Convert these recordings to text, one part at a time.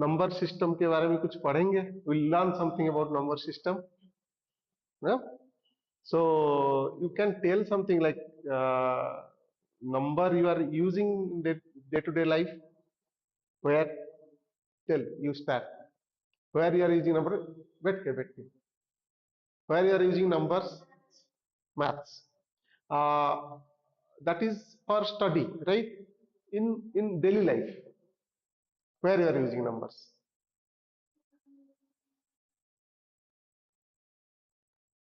Number system के बारे में कुछ पढ़ेंगे. Will learn something about number system. So you can tell something like number you are using in day to day life. Where, tell, you start. Where you are using number? Wait. Where you are using numbers? Maths. Uh, that is for study, right? In daily life, where you are using numbers?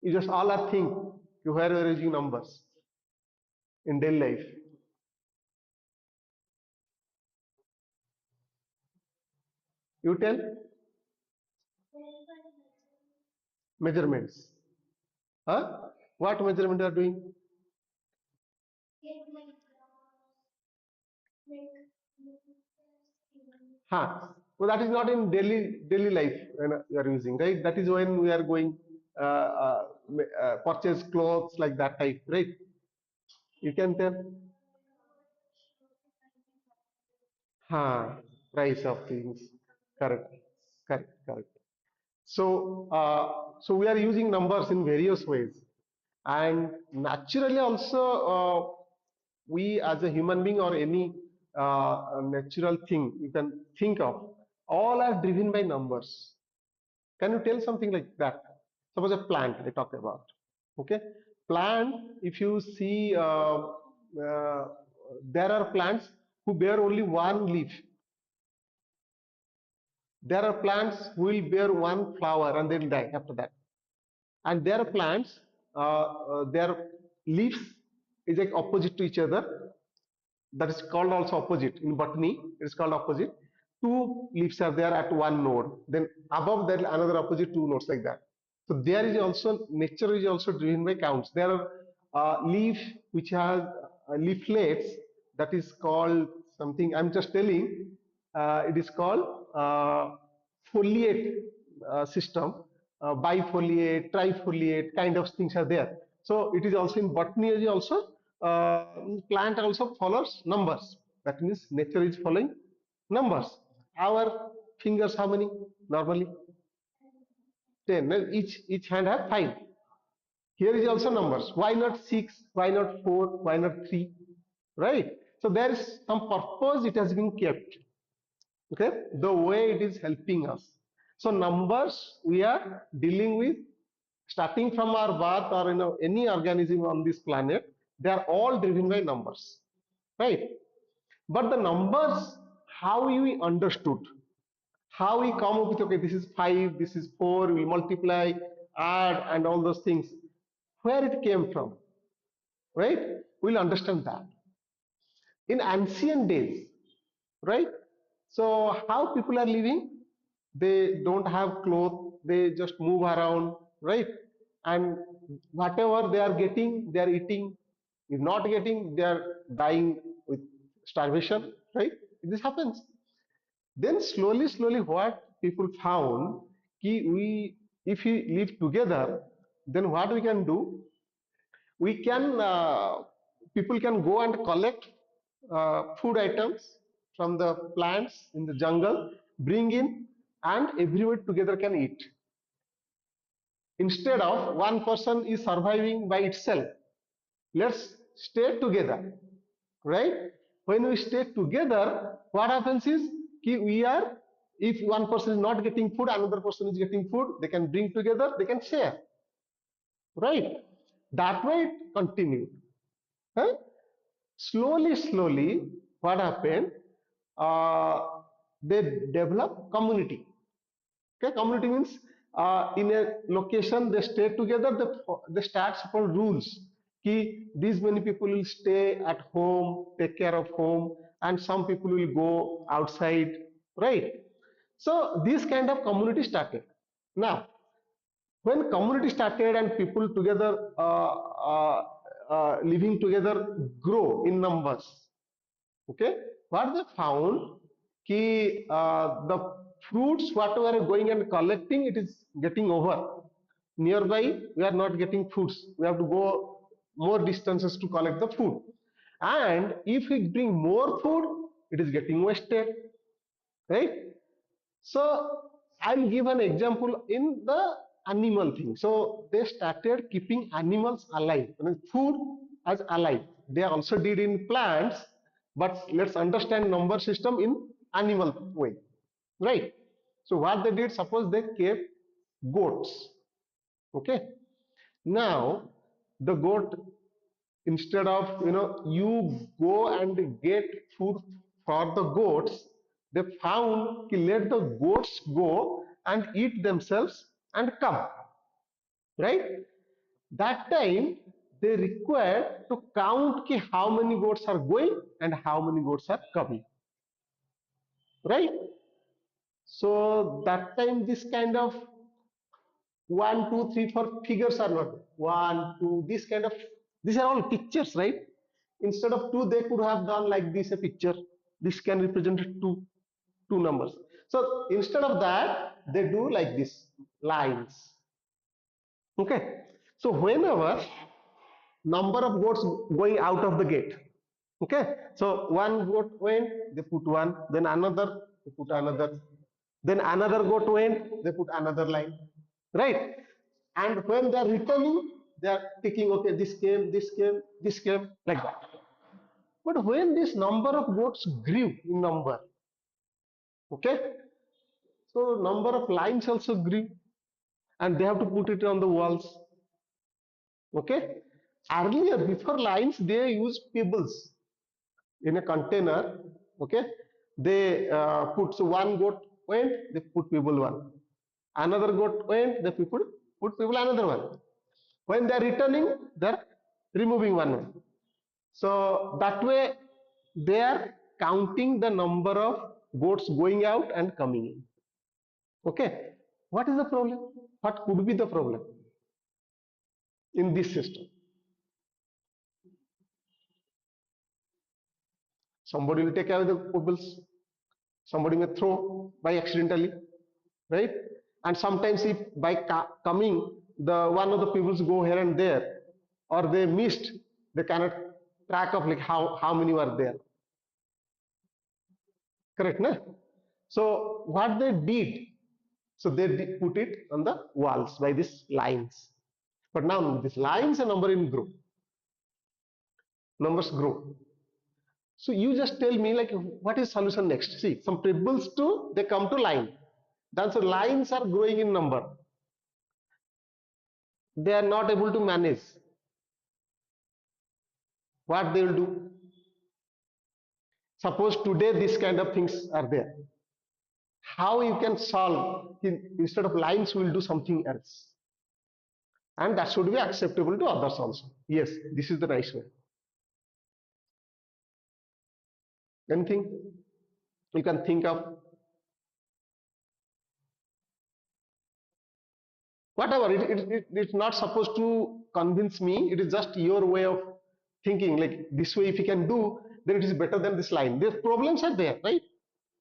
You just all are think where you are using numbers in daily life. You tell. Measurements. Huh? What measurement you are doing? Huh. So that is not in daily life when you are using, right? That is when we are going purchase clothes like that type, right? You can tell. Huh. Price of things. Correct. Correct. So we are using numbers in various ways, and naturally also we as a human being or any natural thing you can think of, all are driven by numbers. Can you tell something like that? Suppose a plant I talk about. Okay, plant. If you see, there are plants who bear only one leaf. There are plants who will bear one flower and they'll die after that. And there are plants, their leaves is like opposite to each other. That is called also opposite. In botany, it is called opposite. Two leaves are there at one node. Then above that, another opposite two nodes like that. So there is also, nature is also driven by counts. There are leaf which has leaflets, that is called something. I'm just telling. It is called foliate system, bifoliate, trifoliate kind of things are there. So it is also in botany also, uh, plant also follows numbers. That means nature is following numbers. Our fingers how many normally? 10. Each hand have 5. Here is also numbers. Why not 6? Why not 4? Why not 3? Right? So there is some purpose it has been kept. Okay, the way it is helping us. So numbers we are dealing with, starting from our birth or any organism on this planet, they are all driven by numbers, right? But the numbers, how we understood, how we come up with, okay, this is 5, this is 4, we multiply, add, and all those things, where it came from, right? We'll understand that in ancient days, right? So how people are living? They don't have clothes, they just move around, right? And whatever they are getting, they are eating. If not getting, they are dying with starvation, right? This happens. Then slowly, what people found, if we live together, then what we can do? We can, people can go and collect food items from the plants in the jungle, bring in, and everybody together can eat. Instead of one person is surviving by itself, let's stay together, right? When we stay together, what happens is we are, if one person is not getting food, another person is getting food, they can bring together, they can share, right? That way it continued. Huh? Slowly, what happened? Uh, they develop community. Okay, community means in a location they stay together. They start support rules. These many people will stay at home, take care of home, and some people will go outside. Right. So this kind of community started. Now, when community started and people together living together grow in numbers, okay, what they found, the fruits whatever are going and collecting, it is getting over. Nearby we are not getting fruits, we have to go more distances to collect the food, and if we bring more food, it is getting wasted, right? So I'll give an example in the animal thing. So they started keeping animals alive, I mean, food as alive. They also did in plants, but let's understand number system in animal way, right? So what they did, suppose they kept goats. Okay. Now the goat, instead of you go and get food for the goats, they found ki let the goats go and eat themselves and come, right? That time they required to count ki how many goats are going and how many goats are coming, right? So that time this kind of one, two, three, four figures are not there. One, two, this kind of, these are all pictures, right? Instead of two, they could have done like this a picture. This can represent two numbers. So instead of that, they do like this lines. Okay. So whenever number of goats going out of the gate, okay. So one goat went, they put one, then another, they put another, then another goat went, they put another line, right? And when they are returning, they are picking, okay, this came, this came, this came, like that. But when this number of goats grew in number, okay, so number of lines also grew, and they have to put it on the walls, okay. Earlier, before lines, they use pebbles in a container, okay. They put, so one goat went, they put pebble one. Another goat went, the people put pebble another one. When they are returning, they are removing one. So that way they are counting the number of goats going out and coming in. Okay. What is the problem? What could be the problem in this system? Somebody will take away the pebbles, somebody may throw by accidentally, right? And sometimes if by coming, the one of the pebbles go here and there, or they missed, they cannot track of like how many were there. Correct, na? So what they did, so they put it on the walls by these lines. But now these lines are number in group, numbers grow. So you just tell me like what is solution next? See, some pebbles too, they come to line. Then so lines are growing in number. They are not able to manage. What they will do? Suppose today this kind of things are there. How you can solve? Instead of lines, we will do something else. And that should be acceptable to others also. Yes, this is the nice way. Anything you can think of? Whatever, it's not supposed to convince me. It is just your way of thinking. Like this way, if you can do, then it is better than this line. The problems are there, right?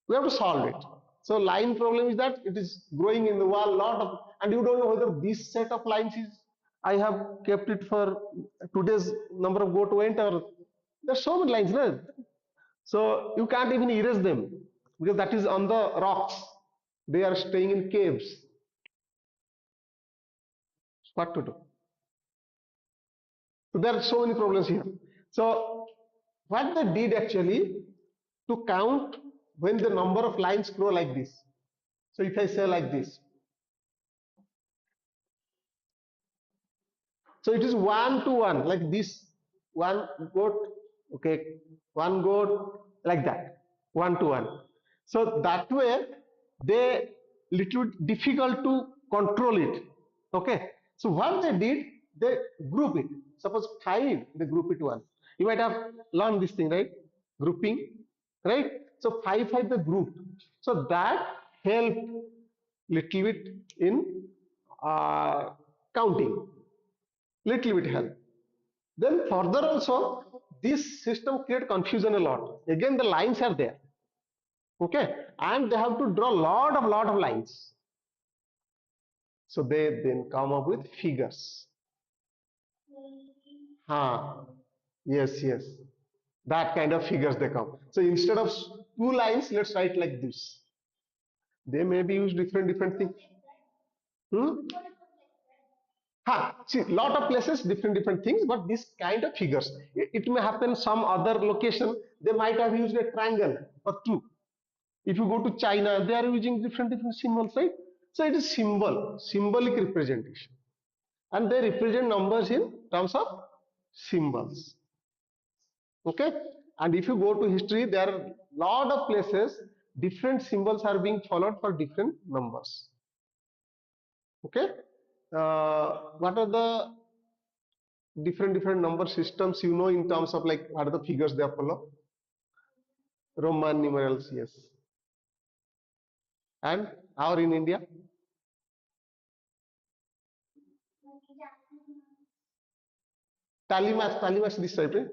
We have to solve it. So line problem is that it is growing in the wall, lot of, and you don't know whether this set of lines is, I have kept it for today's number of goat went, or there's so many lines, right? So you can't even erase them because that is on the rocks. They are staying in caves. What to do? So there are so many problems here. So what they did actually, to count when the number of lines grow like this. So if I say like this, so it is one to one, like this, one goat, okay, one goat, like that, one to one. So that way, they little difficult to control it. Okay. So what they did, they group it. Suppose five, they group it one. You might have learned this thing, right? Grouping, right? So five they grouped. So that helped little bit in counting, little bit help. Then further also, this system create confusion a lot. Again, the lines are there, okay, and they have to draw lot of lines. So they then come up with figures. Yes, that kind of figures they come. So instead of two lines, let's write like this. They may be used different things. Hmm? See, lot of places, different things, but this kind of figures. It may happen some other location, they might have used a triangle or two. If you go to China, they are using different symbols, right? So it is symbolic representation. And they represent numbers in terms of symbols. Okay? And if you go to history, there are lot of places, different symbols are being followed for different numbers. Okay? What are the different number systems you know in terms of like what are the figures they follow? Roman numerals, yes. And our in India, tally match this type. Eh?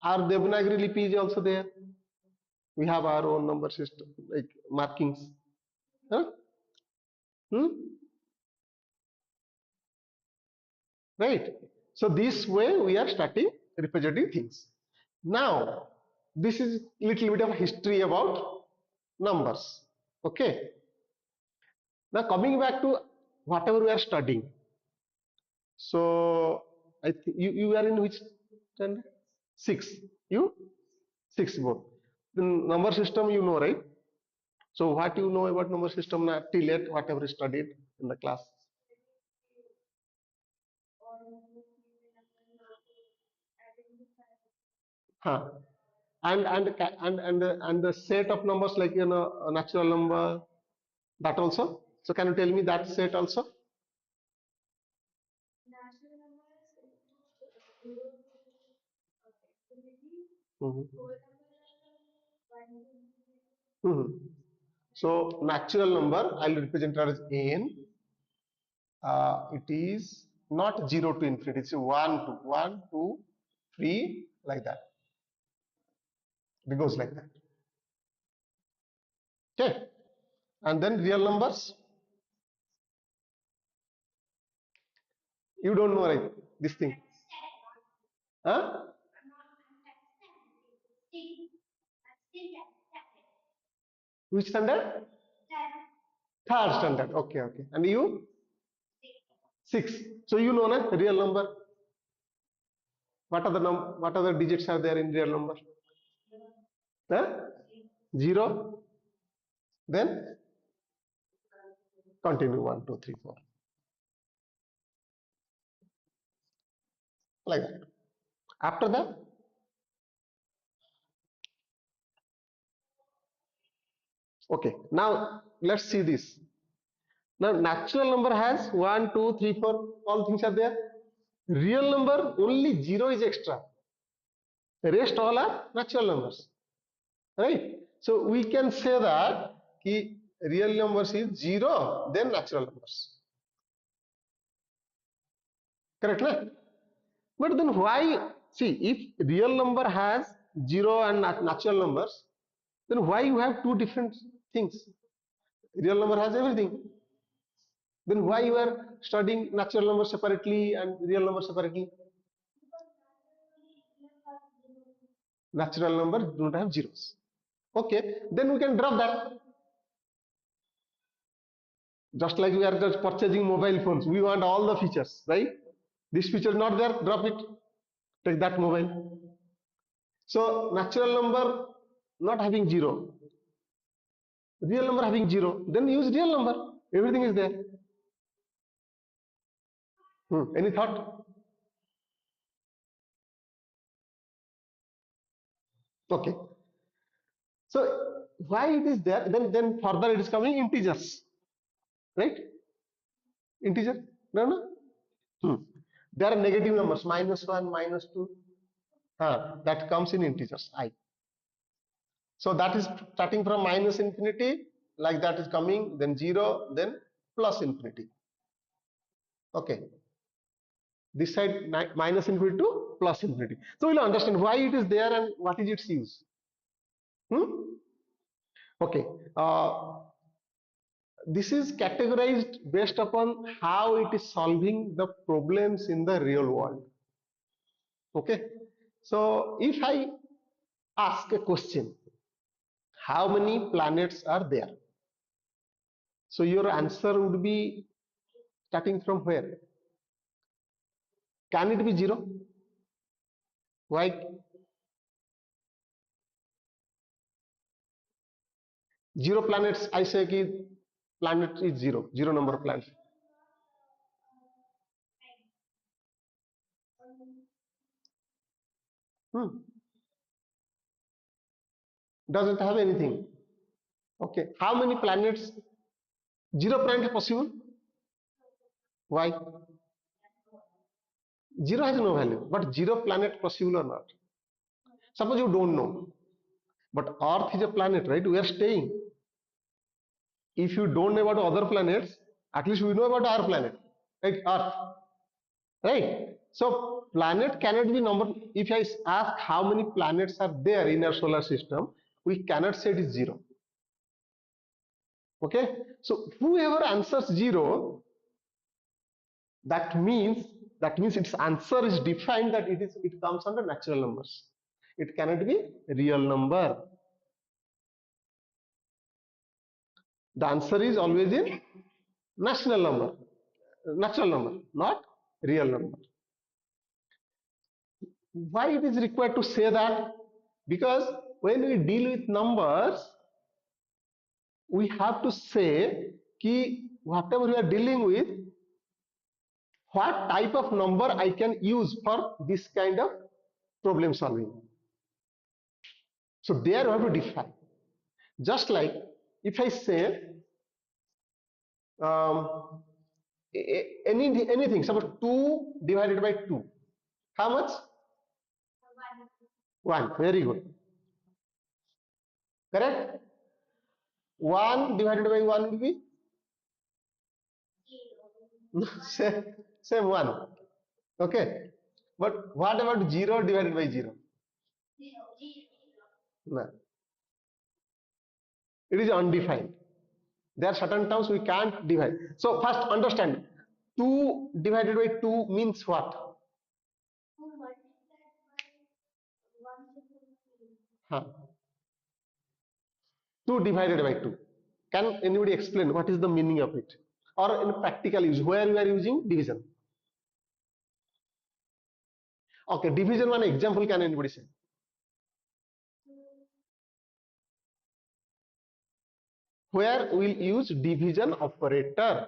Our Devanagari Lipi is also there. We have our own number system, like markings. Huh? Hmm? Right? So this way we are starting representing things. Now, this is little bit of history about numbers. Okay. Now coming back to whatever we are studying. So I think you are in which standard? Six. You? Six both. The number system you know, right? So what you know about number system now till yet, whatever you studied in the class? Huh. And the set of numbers like a natural number, that also. So can you tell me that set also? Mhm. Mhm. So natural number, I'll represent it as n. It is not 0 to infinity. It's 1 2 3 like that. It goes like that. Okay. And then real numbers, you don't know, right? This thing. Huh? Which standard? Third standard. Okay, okay. And you? Six. So you know na real number. What are the digits are there in real number? Huh? Zero. Then continue 1 2 3 4 like that. After that, okay. Now let's see this. Now natural number has 1 2 3 4, all things are there. Real number only zero is extra. Rest all are natural numbers, right? So we can say that real numbers is zero, then natural numbers. Correct, na? But then why? See, if real number has zero and natural numbers, then why you have two different things? Real number has everything. Then why you are studying natural number separately and real number separately? Natural number do not have zeros. Okay, then we can drop that. Just like we are just purchasing mobile phones, we want all the features, right? This feature not there, drop it. Take that mobile. So natural number not having zero, real number having zero, then use real number. Everything is there. Any thought? Okay. So why it is there? Then further it is coming integers, right? Integer? No, no. There are negative numbers, -1, -2. That comes in integers, I. So that is starting from minus infinity, like that is coming, then zero, then plus infinity. Okay. This side minus infinity to plus infinity. So we'll understand why it is there and what is its use. Hmm? Okay. This is categorized based upon how it is solving the problems in the real world. Okay. So if I ask a question, how many planets are there? So your answer would be starting from where? Can it be zero? Why? Zero planets, I say ki planet is zero, zero number of planets. Hmm. Doesn't have anything. Okay. How many planets? Zero planet possible? Why? Zero has no value. But zero planet possible or not? Suppose you don't know. But Earth is a planet, right? We are staying. If you don't know about other planets, at least we know about our planet, right? Earth, right? So planet cannot be number. If I ask how many planets are there in our solar system, we cannot say it is zero. Okay, so whoever answers zero, that means its answer is defined that it comes under natural numbers. It cannot be real number. The answer is always in national number, natural number, not real number. Why it is required to say that? Because when we deal with numbers, we have to say ki whatever we are dealing with, what type of number I can use for this kind of problem solving. So there we have to define. Just like if I say um, anything, suppose 2 divided by 2. How much? 1. Very good. Correct? 1 divided by 1 will be same, same 1. Okay. But what about 0 divided by 0? No. It is undefined. There are certain terms we can't divide. So first understand 2 divided by 2 means what? Huh. 2 divided by 2. Can anybody explain what is the meaning of it? Or in practical use, where we are using division? Okay, division one example can anybody say? Where we'll use division operator.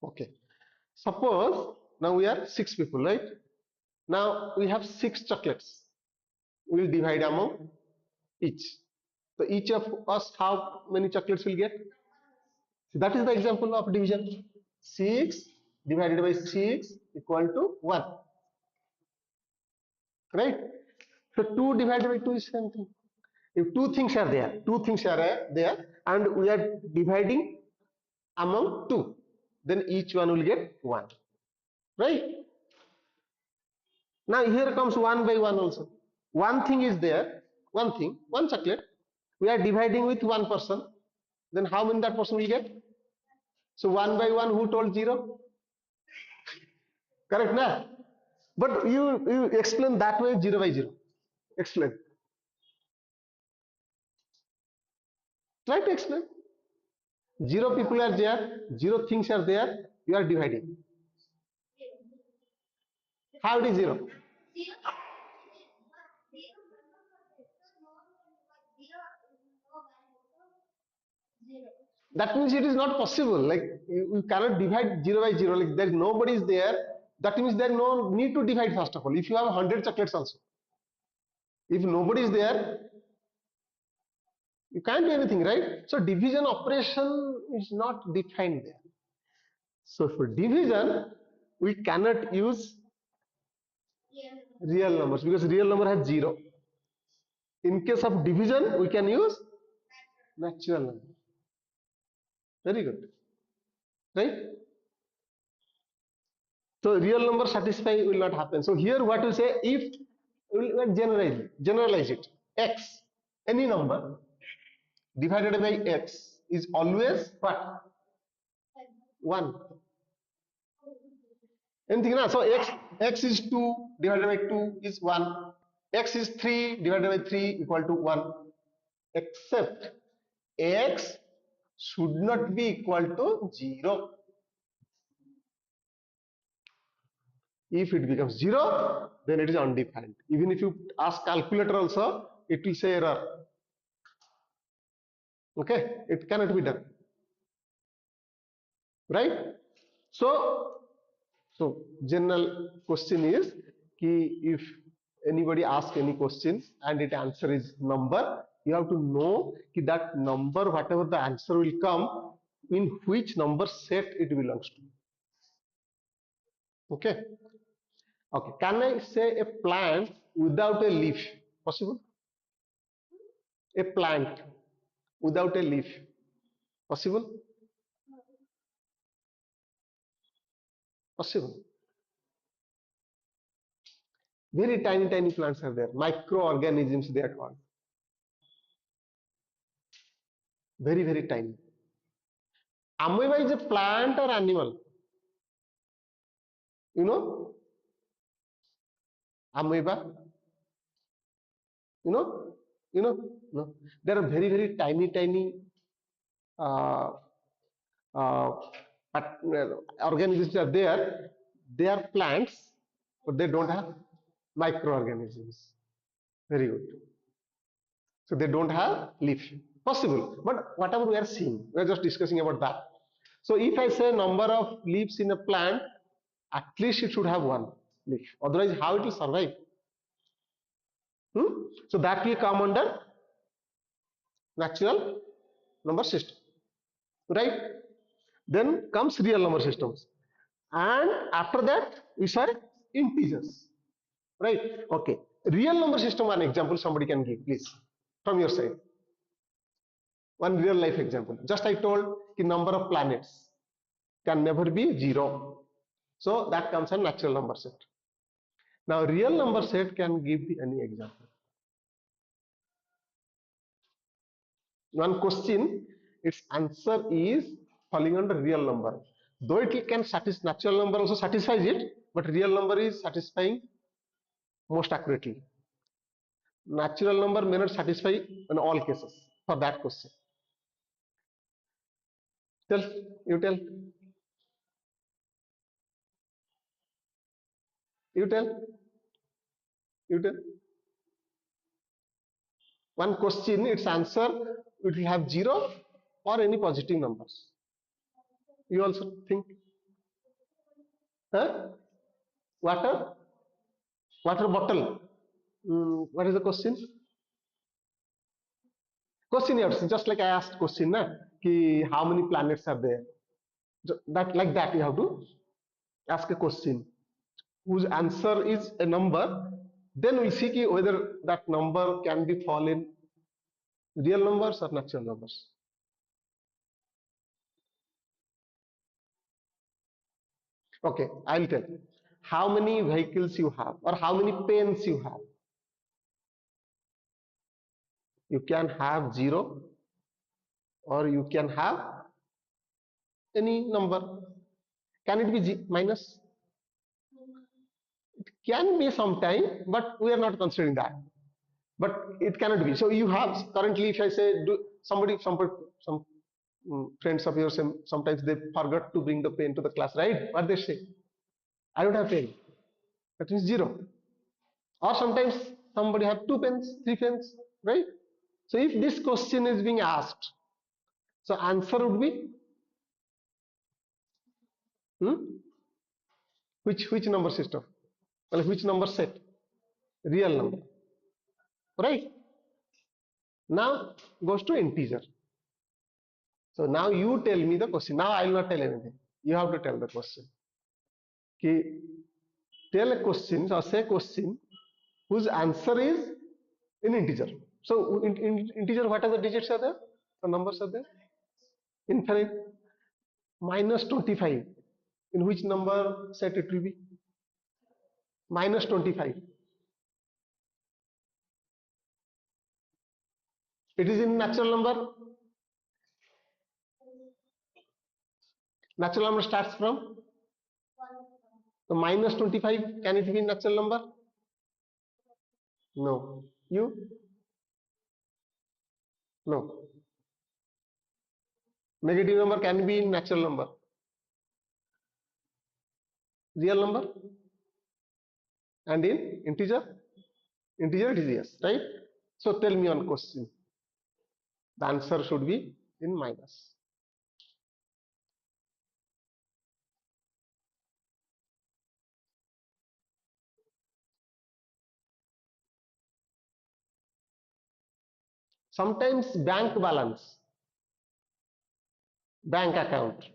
Okay. Suppose now we are 6 people, right? Now we have 6 chocolates. We'll divide among each. So each of us, how many chocolates will get? So that is the example of division. 6 divided by 6 equal to 1. Right? So 2 divided by 2 is same thing. If two things are there, and we are dividing among 2, then each one will get 1. Right? Now here comes 1 by 1 also. One thing is there, one chocolate. We are dividing with one person. Then how many that person will get? So 1 by 1, who told 0? Correct, na? But you explain that way 0 by 0. Explain. Try to explain. 0 people are there, 0 things are there, you are dividing. How it is 0? That means it is not possible. Like you cannot divide 0 by 0. Like there nobody is there. That means there no need to divide first of all. If you have 100 chocolates also, if nobody is there, you can't do anything, right? So division operation is not defined there. So for division, we cannot use real numbers because real number has 0. In case of division, we can use natural number. Very good, right? So real number satisfy will not happen. So here what we say, if we will generalize it, x, any number divided by x is always what? 1. Anything na? So x is 2 divided by 2 is 1. X is 3 divided by 3 equal to 1. except x should not be equal to 0. If it becomes 0, then it is undefined. Even if you ask calculator also, it will say error. Okay, it cannot be done, right? So, general question is ki if anybody asks any question and its answer is number, you have to know ki that number, whatever the answer will come, in which number set it belongs to. Okay. Okay. Can I say a plant without a leaf? Possible? A plant without a leaf. Possible? Possible. Very tiny, tiny plants are there. Microorganisms they are called. Very, very tiny. Amoeba is a plant or animal? You know? Amoeba? You know? You know? No. There are very, very tiny, tiny uh, uh, organisms are there. They are plants, but they don't have microorganisms. Very good. So they don't have leaf. Possible, but whatever we are seeing, we are just discussing about that. So if I say number of leaves in a plant, at least it should have one leaf. Otherwise, how it will survive? So that will come under natural number system, right? Then comes real number systems, and after that we saw integers, right? Okay, real number system. One example somebody can give, please, from your side. One real life example. Just I told the number of planets can never be 0. So that comes a natural number set. Now real number set can give any example. One question, its answer is falling under real number. Though it can satisfy natural number also satisfies it, but real number is satisfying most accurately. Natural number may not satisfy in all cases for that question. Tell, you tell, you tell, you tell. One question, its answer, it will have 0 or any positive numbers. You also think? Huh? Water? Water bottle. What is the question? Question here, just like I asked question, na, ki how many planets are there? That like that you have to ask a question whose answer is a number. Then we'll see ki whether that number can be fall in real numbers or natural numbers. Okay, I'll tell. How many vehicles you have or how many pens you have? You can have 0 or you can have any number. Can it be minus? It can be sometime, but we are not considering that. But it cannot be. So you have currently, if I say, some friends of yours, sometimes they forgot to bring the pen to the class, right? What they say? I don't have pen. That means 0. Or sometimes somebody have 2 pens, 3 pens, right? So if this question is being asked, so answer would be hmm? Which number system? Well, which number set? Real number, right? Now goes to integer. So now you tell me the question. Now I will not tell anything. You have to tell the question. Okay. Tell a question or say a question whose answer is in integer. So in integer, what are the digits are there? The numbers are there? Infinite. Minus 25. In which number set it will be? Minus 25. It is in natural number. Natural number starts from the minus 25. Can it be natural number? No. You? No. Negative number can be in natural number. Real number and in integer. Integer it is yes, right? So tell me one question. The answer should be in minus. Sometimes bank balance, bank account.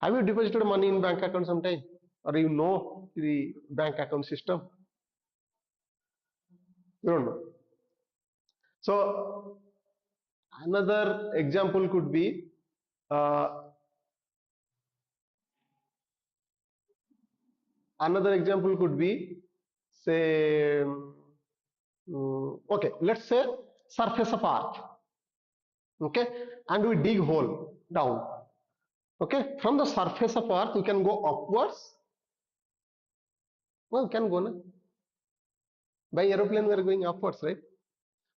Have you deposited money in bank account sometime? Or you know the bank account system? You don't know. So another example could be uh, say okay, let's say surface of earth, okay, and we dig hole down, okay, from the surface of earth we can go upwards. Well, we can go now. By aeroplane we are going upwards, right?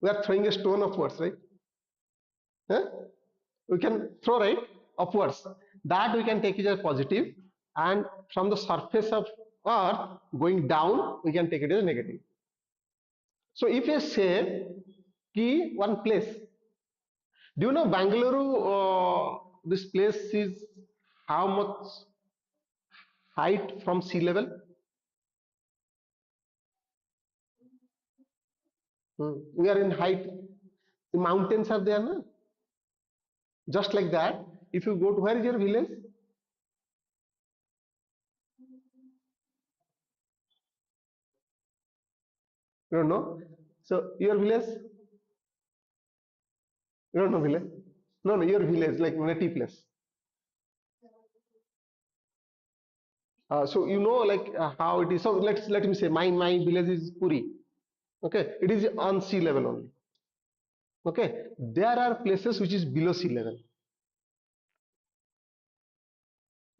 We are throwing a stone upwards, right? Huh? We can throw, right, upwards. That we can take it as positive, and from the surface of earth going down we can take it as negative. So if you say key one place, do you know Bangalore? This place is how much height from sea level? We are in height. The mountains are there, no? Just like that. If you go to where is your village? You don't know. So your village, you don't know village. No, no, your village like native place. So you know like how it is. So let me say my village is Puri. Okay, it is on sea level only. Okay, there are places which is below sea level.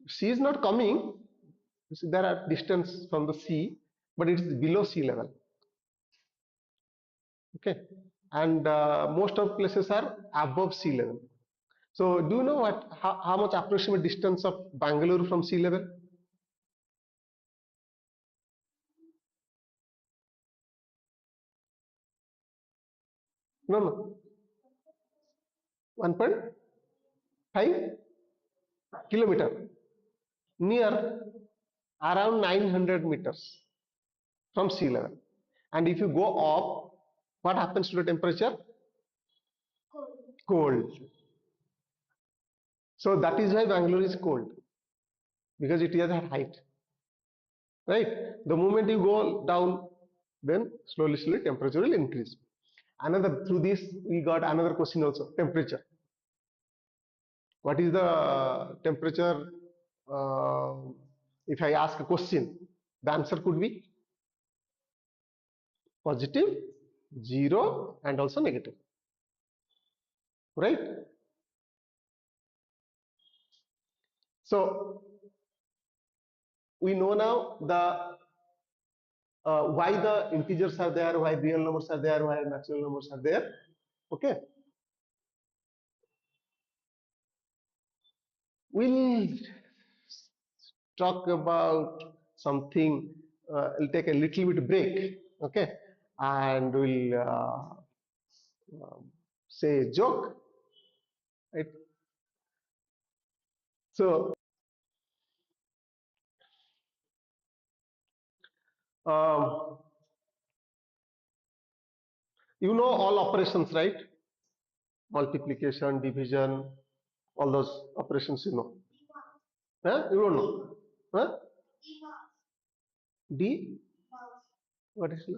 Sea is not coming. There are distance from the sea, but it is below sea level. Okay, and most of places are above sea level. So do you know how much approximate distance of Bangalore from sea level? No, no, 1.5 kilometer, near around 900 meters from sea level. And if you go up, what happens to the temperature? Cold. So that is why Bangalore is cold, because it is at height, right? The moment you go down, then slowly temperature will increase. Another, through this we got another question also, temperature. What is the temperature? Uh, if I ask a question, the answer could be positive, zero, and also negative, right? So we know now the why the integers are there, why real numbers are there, why natural numbers are there. Okay, we'll talk about something. We'll take a little bit break. Okay, and we'll say a joke. Right? So um, you know all operations, right? Multiplication, division, all those operations you know. Huh? You don't know. Huh? D? What is it?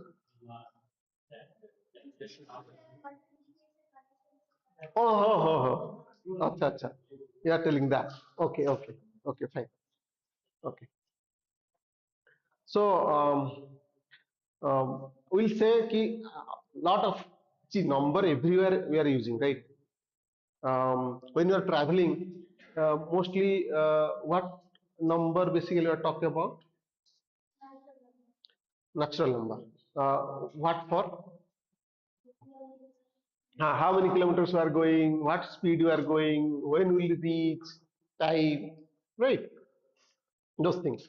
Oh. Acha, acha. You are telling that. Okay, fine. Okay. So, we'll say ki lot of see number everywhere we are using, right? When you are traveling, mostly what number basically you are talking about? Natural number. What for? How many kilometers you are going, what speed you are going, when will you reach, time, right? Those things.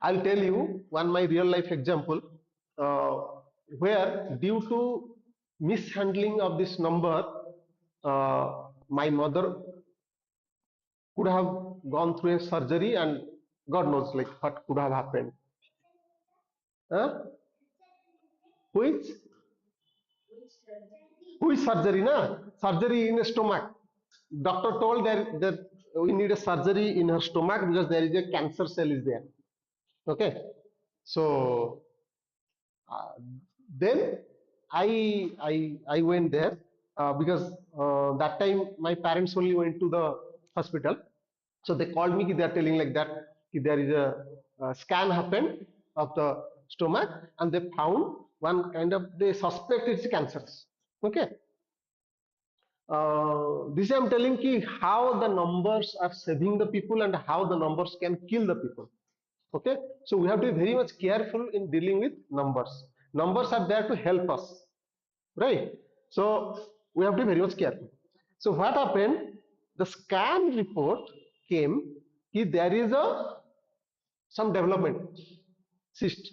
I'll tell you one my real life example uh, where due to mishandling of this number, my mother could have gone through a surgery and God knows like what could have happened. Huh? Which which surgery? Na surgery in the stomach. Doctor told that we need a surgery in her stomach because there is a cancer cell is there. Okay, so uh, then I went there because that time my parents only went to the hospital. So they called me. They are telling like that there is a scan happened of the stomach and they found one kind of they suspect it's cancerous. Okay, this I'm telling ki how the numbers are saving the people and how the numbers can kill the people. Okay, so we have to be very much careful in dealing with numbers. Numbers are there to help us, right? So we have to be very much careful. So what happened, the scan report came ki there is a some development cyst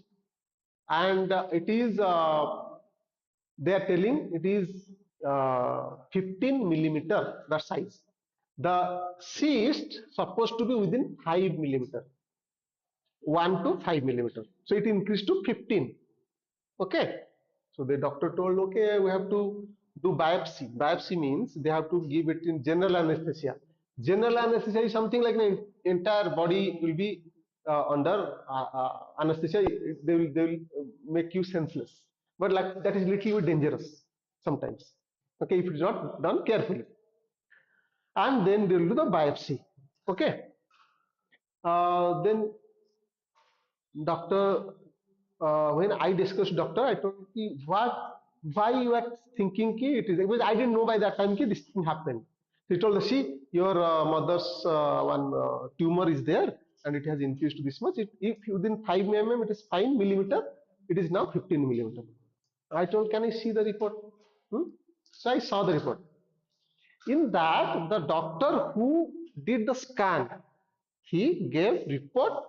and it is they are telling it is 15 millimeter the size. The cyst supposed to be within 5 millimeter, 1 to 5 millimeter. So it increased to 15. Okay. So the doctor told, okay, we have to do biopsy. Biopsy means they have to give it in general anesthesia. General anesthesia is something like the entire body will be under anesthesia. They will make you senseless. But like that is little bit dangerous sometimes. Okay, if it's not done carefully. And then they will do the biopsy. Okay. Then doctor, when I discussed doctor, I told him what, why you are thinking ki it is because I didn't know by that time ki this thing happened. He told, see, your mother's one tumor is there and it has increased to this much. If within 5 mm, it is 5 millimeter. It is now 15 millimeter. I told, can I see the report? Hmm? So I saw the report. In that, the doctor who did the scan, he gave report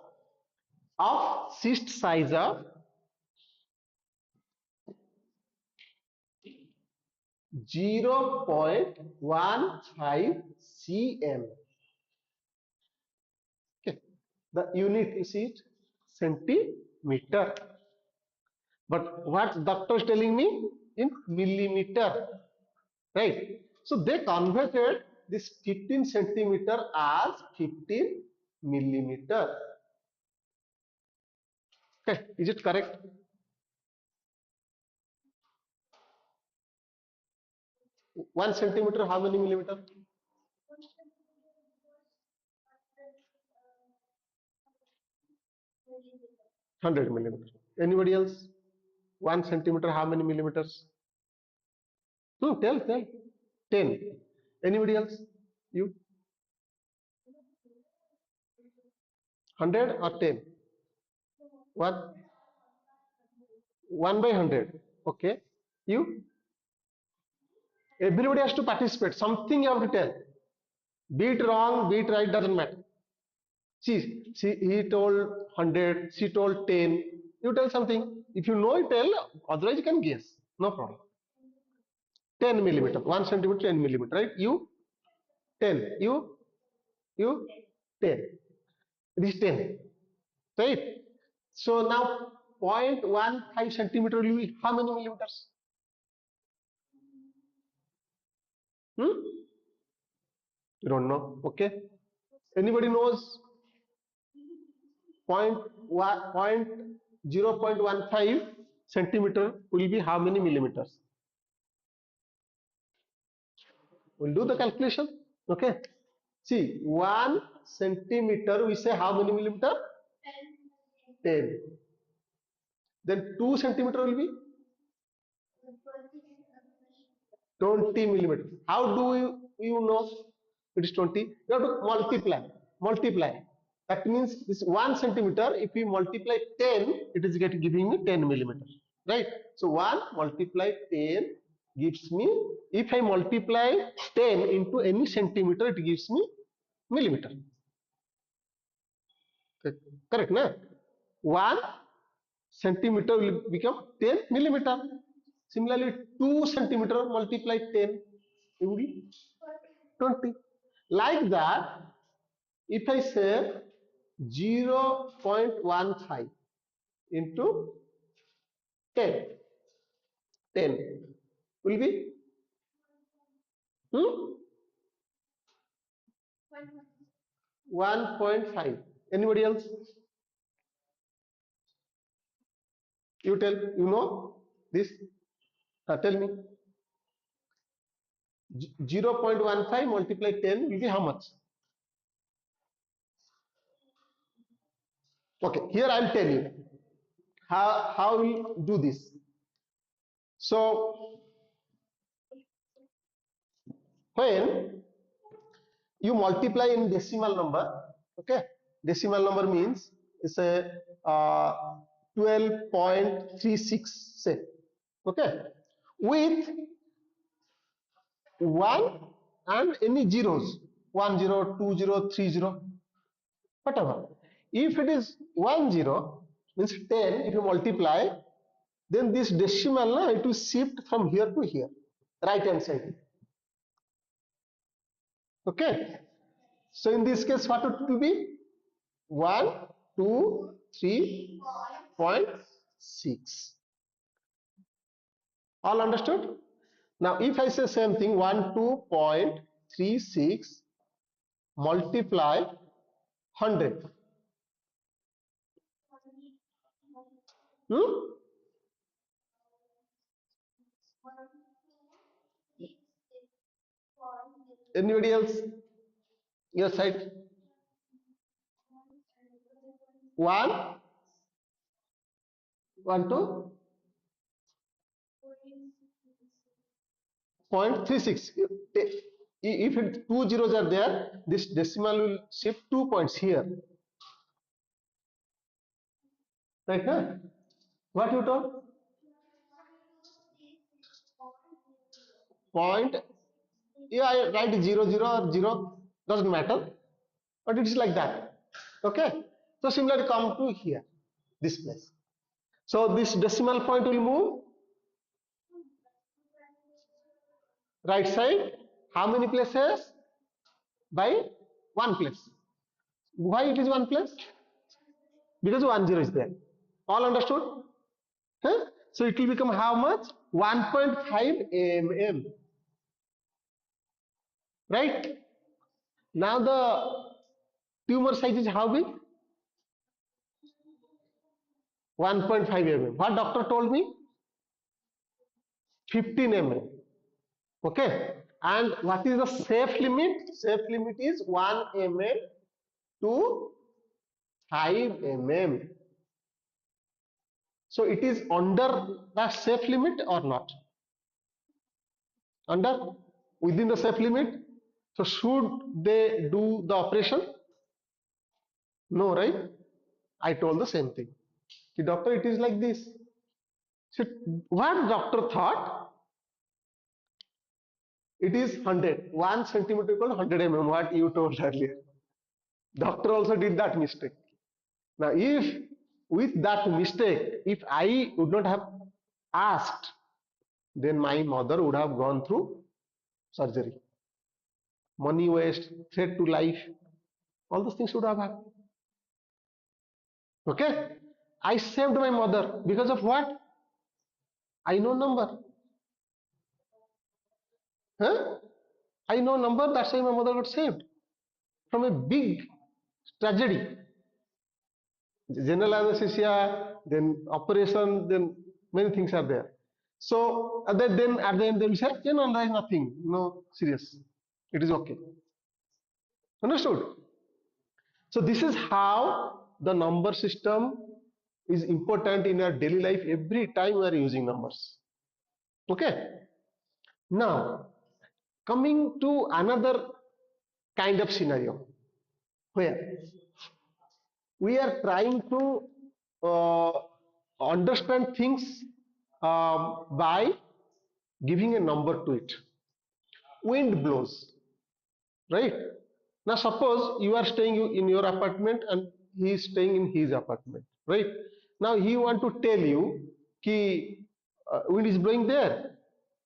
of cyst size of 0.15 cm. Okay. The unit is it centimeter. But what doctor is telling me in millimeter, right? So they converted this 15 centimeter as 15 millimeter. Okay, is it correct? 1 centimeter, how many millimeter? 100 millimeter. Anybody else? 1 centimeter, how many millimeters? Tell. 10. Anybody else? You? 100 or 10? One? 1 by 100. Okay. You? Everybody has to participate. Something you have to tell. Be it wrong, be it right, doesn't matter. See, he told 100, she told 10. You tell something. If you know, you tell. Otherwise, you can guess. No problem. 10 millimeter. 1 centimeter, 10 millimeter. Right? You? 10. You? 10. It is 10. Right? So now 0.15 centimeter will be how many millimeters? Hmm? You don't know. Okay. Anybody knows point point 0.15 centimeter will be how many millimeters? We'll do the calculation. Okay. See, 1 centimeter we say how many millimeter? 10. Then 2 centimeter will be 20 millimeters. How do you know it is 20? You have to multiply. Multiply. That means this 1 centimeter, if we multiply 10, it is giving me 10 millimeters. Right? So 1 multiply 10. gives me, if I multiply 10 into any centimeter, it gives me millimeter. Correct, na? 1 centimeter will become 10 millimeter. Similarly, 2 centimeter multiply 10, it will be 20. Like that, if I say 0.15 into 10, 10 will be, hmm? 1.5. Anybody else? You tell, you know this? Tell me. 0.15 multiply 10 will be how much? Okay, here I'll tell you how we'll do this. So when you multiply in decimal number, okay, decimal number means it's a 12.36, say, okay, with 1 and any zeros, 10, 20, 30, whatever. If it is 10, means 10, if you multiply, then this decimal, it will shift from here to here, right hand side. Okay. So in this case, what it will be? 1, 2, 3.6. All understood? Now, if I say same thing, 12.36 multiply 100. Hmm? Anybody else? Your side? 1, 1, 2.36. If two zeros are there, this decimal will shift 2 points here. Right now? What you told? Point. Yeah, I write 0, 0 or 0, doesn't matter, but it's like that. Okay. So similarly, come to here, this place. So this decimal point will move right side. How many places? By one place. Why it is one place? Because 10 is there. All understood? Huh? So it will become how much? 1.5 mm. Right? Now the tumor size is how big? 1.5 mm. What doctor told me? 15 mm. Okay. And what is the safe limit? Safe limit is 1 mm to 5 mm. So it is under the safe limit or not? Under? Within the safe limit? So should they do the operation? No, right? I told the same thing. The doctor, it is like this. So what doctor thought? It is 100. 1 centimeter equal 100 mm, what you told earlier. Doctor also did that mistake. Now, if with that mistake, if I would not have asked, then my mother would have gone through surgery. Money waste, threat to life, all those things would have happened. Okay? I saved my mother because of what? I know number. Huh? I know number, that's why my mother got saved from a big tragedy. General anesthesia, then operation, then many things are there. So then at the end they will say, no, there is nothing, no serious. It is okay. Understood? So this is how the number system is important in our daily life every time we are using numbers. Okay. Now coming to another kind of scenario where we are trying to uh, understand things by giving a number to it. Wind blows, right? Now suppose you are staying in your apartment and he is staying in his apartment, right? Now he want to tell you ki wind is blowing there.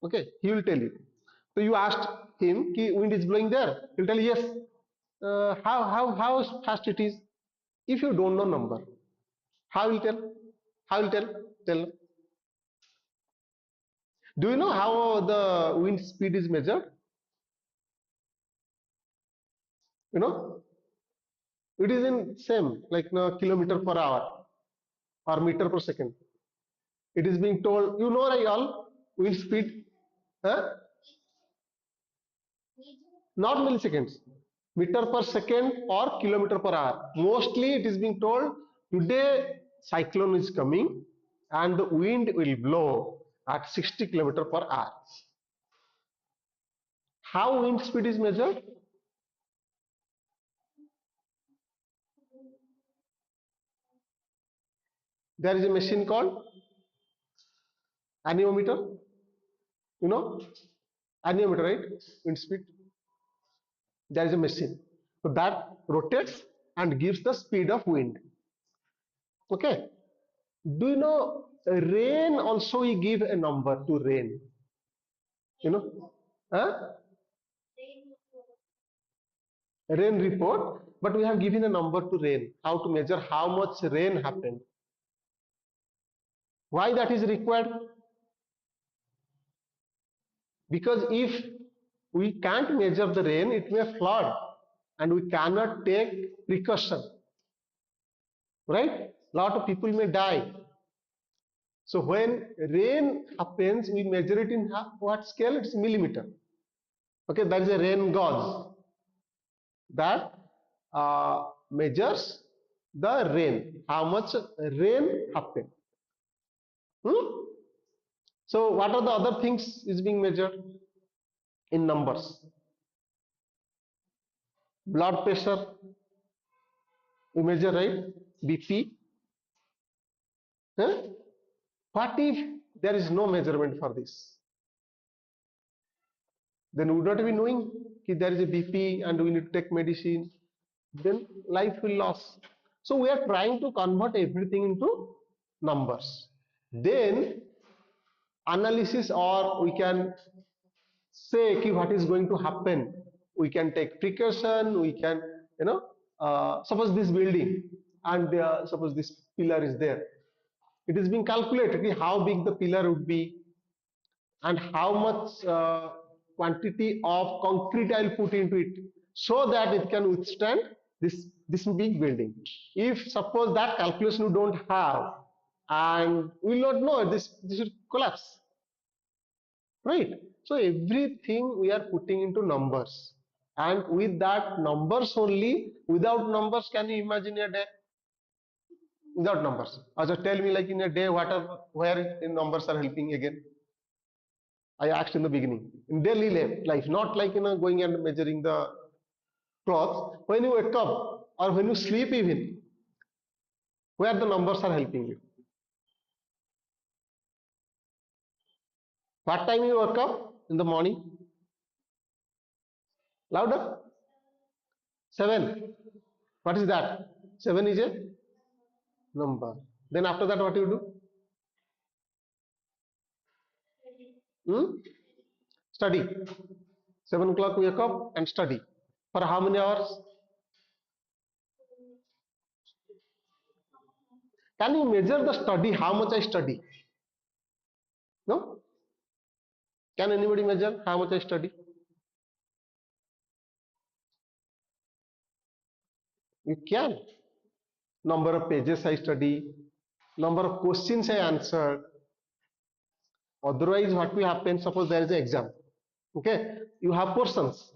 Okay, he will tell you. So you asked him ki wind is blowing there, he'll tell you yes. How fast it is? If you don't know number, how will tell? How will tell? Do you know how the wind speed is measured? You know, it is in same like kilometer per hour or meter per second. It is being told, you know, right, all wind speed, huh? Not milliseconds, meter per second or kilometer per hour. Mostly it is being told today cyclone is coming and the wind will blow at 60 kilometer per hour. How wind speed is measured? There is a machine called anemometer, you know, anemometer, right? Wind speed. There is a machine. So that rotates and gives the speed of wind. Okay. Do you know rain also we give a number to rain? You know? Huh? Rain report, but we have given a number to rain. How to measure how much rain happened? Why that is required? Because if we can't measure the rain, it may flood and we cannot take precaution, right? Lot of people may die. So when rain happens, we measure it in what scale? It's millimeter. Okay, there is a rain gauge that measures the rain, how much rain happened. Hmm? So what are the other things is being measured in numbers? Blood pressure, we measure, right? BP. Huh? What if there is no measurement for this? Then we would not be knowing if there is a BP and we need to take medicine. Then life will lose. So we are trying to convert everything into numbers. Then analysis, or we can say ki what is going to happen. We can take precaution. We can, you know, suppose this building and suppose this pillar is there. It is being calculated ki how big the pillar would be and how much quantity of concrete I'll put into it so that it can withstand this big building. If suppose that calculation we don't have and we will not know this will collapse, right? So everything we are putting into numbers, and with that numbers only. Without numbers, can you imagine a day without numbers? Also tell me, like in a day, what are where in numbers are helping again? I asked in the beginning. In daily life, not like going and measuring the clothes. When you wake up or when you sleep, even where the numbers are helping you. What time you wake up in the morning? Louder. 7. What is that? 7 is a number. Then after that, what you do? Hmm? Study. 7 o'clock wake up and study. For how many hours? Can you measure the study? How much I study? No? Can anybody measure how much I study? You can. Number of pages I study, number of questions I answered. Otherwise, what will happen? Suppose there is an exam. Okay, you have portions.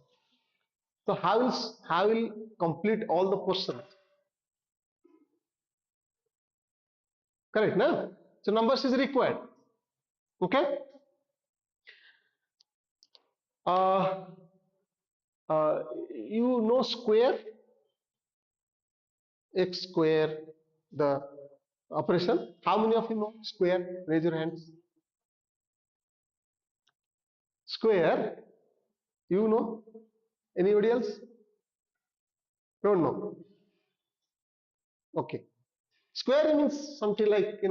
So how will complete all the portions? Correct, no? So numbers is required. Okay. Uh, you know square, x square, the operation. How many of you know square? Raise your hands. Square, you know? Anybody else? Don't know. Okay. Square means something like,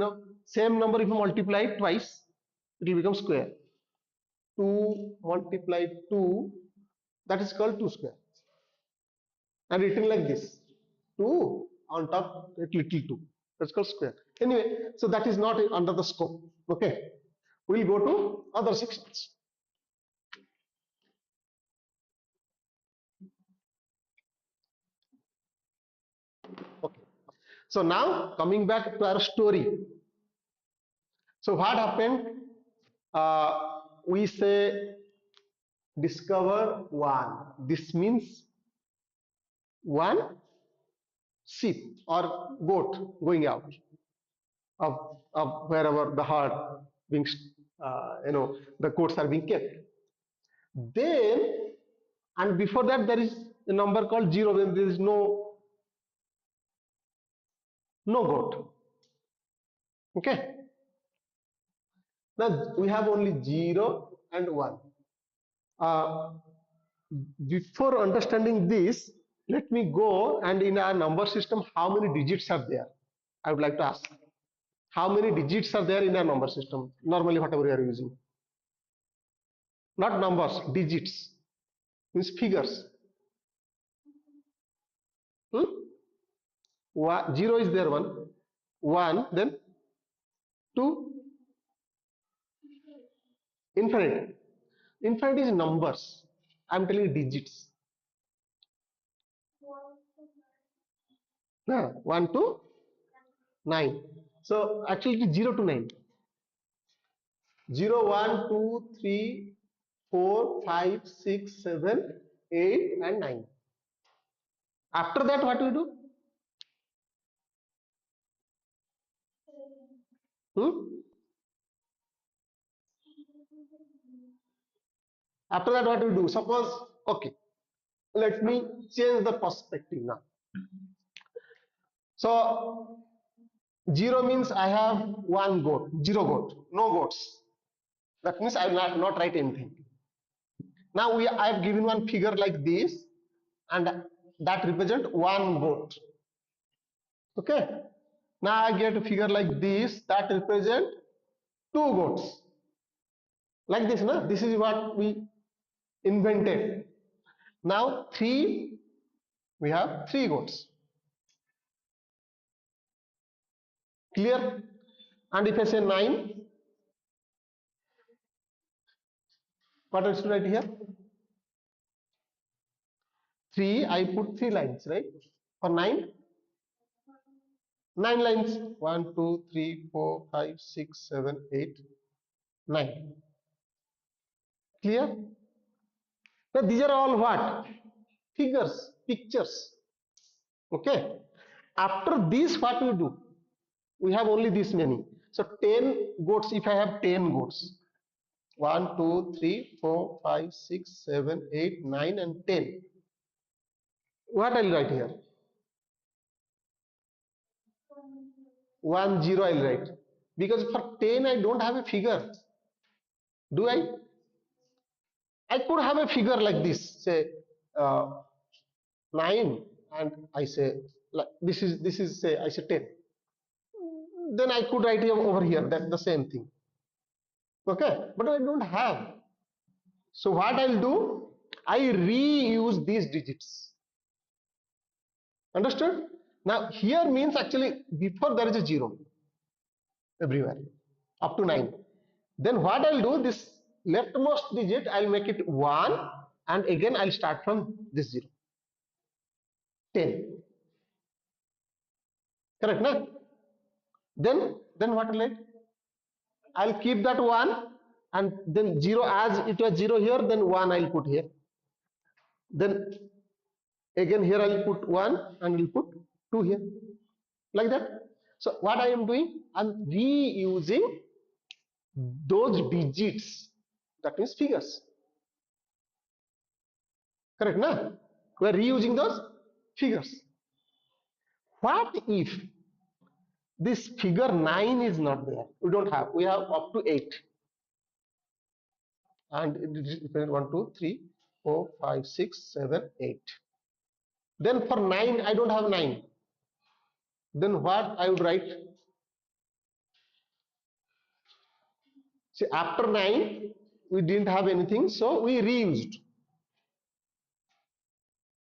same number if you multiply it twice, it will become square. 2 multiplied 2, that is called 2 square. And written like this. 2 on top, it little 2. That's called square. Anyway, so that is not under the scope. Okay. We'll go to other sections. Okay. So now coming back to our story. So what happened? We say discover one. This means one sheep or goat going out of wherever the herd being, the goats are being kept. Then, and before that, there is a number called zero when there is no goat. Okay. Now we have only 0 and 1. Uh, Before understanding this, let me go and in our number system, how many digits are there? I would like to ask. How many digits are there in our number system? Normally, whatever we are using. Not numbers, digits. Means figures. Hmm? 0 is there, 1. 1, then 2. Infinite. Infinite is numbers. I am telling you digits. 1 to 9. So actually it is 0 to 9. 0, 1, 2, 3, 4, 5, 6, 7, 8 and 9. After that what we do? Hmm? After that what we do? Suppose, okay, let me change the perspective now. So 0 means I have one goat, 0 goat, no goats. That means I will not write anything. Now I have given one figure like this and that represent one goat. Okay. Now I get a figure like this that represent two goats. Like this, na? This is what we invented. Now we have three goats. Clear? And if I say 9, what else to write here? 3, I put 3 lines, right? For 9, 9 lines. 1, 2, 3, 4, 5, 6, 7, 8, 9. Clear? Now these are all what? Figures, pictures. Okay. After this, what we do? We have only this many. So 10 goats, if I have 10 goats. 1, 2, 3, 4, 5, 6, 7, 8, 9 and 10. What I'll write here? 1, 0 I'll write. Because for 10 I don't have a figure. Do I? I could have a figure like this, say 9 and I say like this is say I say 10. Then I could write over here that the same thing. Okay, but I don't have. So what I'll do? I reuse these digits. Understood? Now here means actually before there is a 0 everywhere up to 9. Then what I'll do? This leftmost digit I'll make it 1 and again I'll start from this 0. 10. Correct, na? Then what will I? I'll keep that 1 and then 0 as it was 0 here, then 1 I'll put here. Then again here I'll put 1 and we'll put 2 here. Like that. So what I am doing? I'm reusing those digits. That means figures. Correct, na? We are reusing those figures. What if this figure 9 is not there? We don't have. We have up to 8. and it is dependent 1, 2, 3, 4, 5, 6, 7, 8. Then for 9, I don't have 9. Then what I would write? See, after 9, we didn't have anything, so we reused.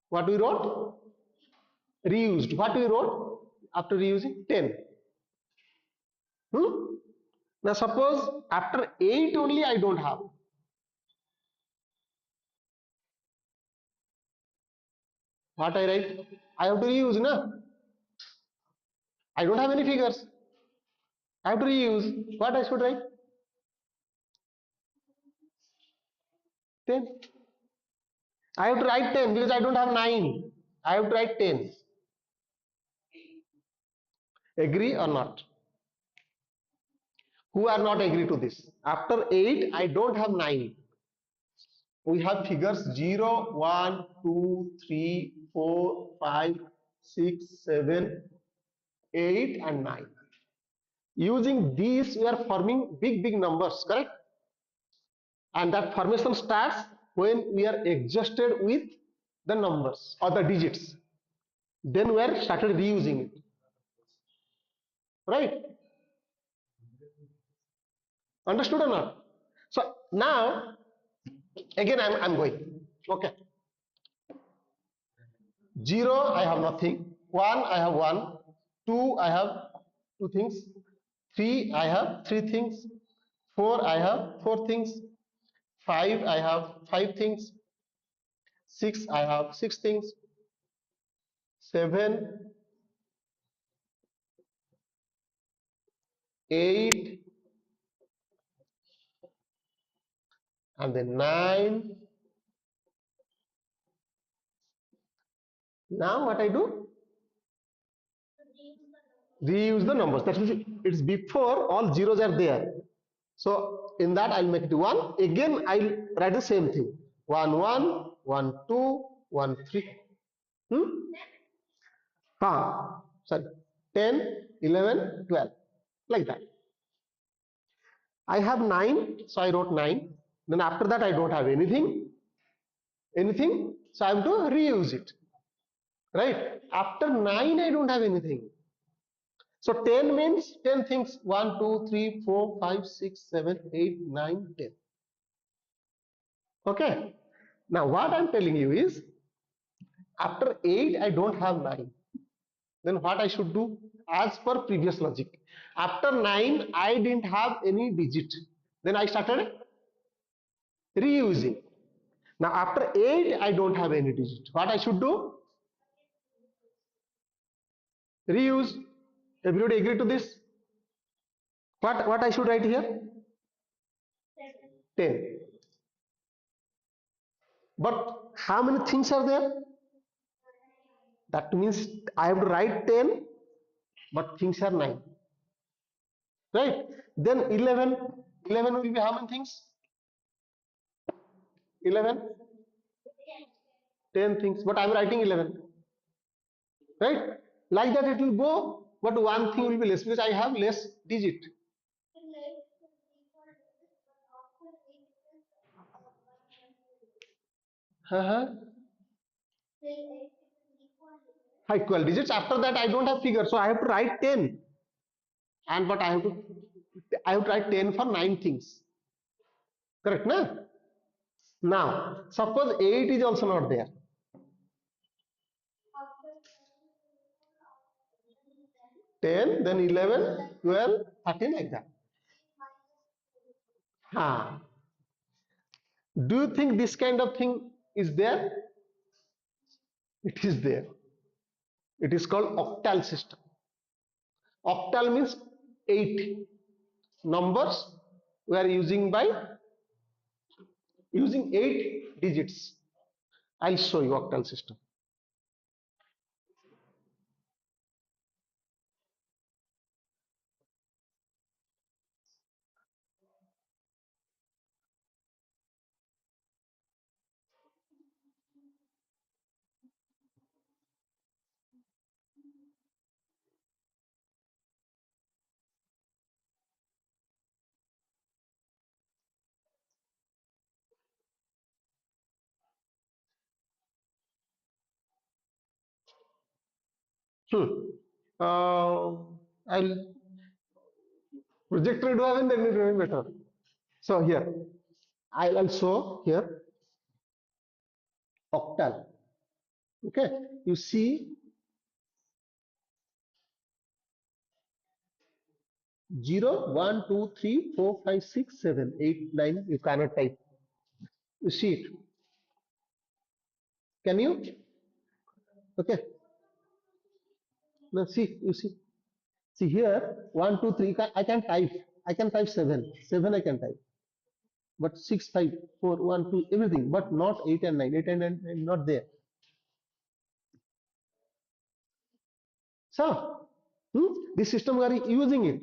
What we wrote? Reused. What we wrote after reusing? 10. Hmm? Now suppose after 8 only I don't have. What I write? I have to reuse, na? I don't have any figures. I have to reuse. What I should write? 10. I have to write 10 because I don't have 9. I have to write 10. Agree or not? Who are not agree to this? After 8, I don't have 9. We have figures 0, 1, 2, 3, 4, 5, 6, 7, 8 and 9. Using these, we are forming big numbers, correct? And that formation starts when we are exhausted with the numbers or the digits. Then we are started reusing it, right? Understood or not? So now, again, I'm going. Okay. 0, I have nothing. 1, I have 1. 2, I have 2 things. 3, I have 3 things. 4, I have 4 things. 5, I have 5 things. 6, I have 6 things. 7, 8, and then 9. Now what I do? Reuse the numbers. That means it's before all zeros are there. So in that I'll make it 1. Again I'll write the same thing. 1, 1, 1, 2, 1, 3. Hmm? Sorry. 10, 11, 12. Like that. I have 9, so I wrote 9. Then after that I don't have anything, so I have to reuse it. Right? After 9 I don't have anything. So 10 means 10 things. 1, 2, 3, 4, 5, 6, 7, 8, 9, 10. Okay. Now what I'm telling you is after 8 I don't have 9. Then what I should do? As per previous logic. After 9 I didn't have any digit. Then I started reusing. Now after 8 I don't have any digit. What I should do? Reuse. Everybody agree to this? What I should write here? 10. But how many things are there? That means I have to write 10, but things are 9. Right? Then 11. 11 will be how many things? 11. 10 things. But I am writing 11. Right? Like that it will go, but one thing will be less because I have less digit. Uh-huh. Equal digits. After that, I don't have figure, so I have to write 10. And but I have to write 10 for 9 things. Correct, na? Now, suppose 8 is also not there. 10, then 11, 12, 13, like that. Ha. Do you think this kind of thing is there? It is there. It is called octal system. Octal means 8 numbers we are using by using 8 digits. I'll show you octal system. Hmm. I'll project it and then it will be better. So here, I'll show here octal. Okay, you see 0, 1, 2, 3, 4, 5, 6, 7, 8, 9. You cannot type. You see it. Can you? Okay. Now see, you see. See here, 1, 2, 3. I can type. I can type 7. 7 I can type. But 6, 5, 4, 1, 2, everything. But not 8 and 9. 8 and 9 not there. So, this system we are using it.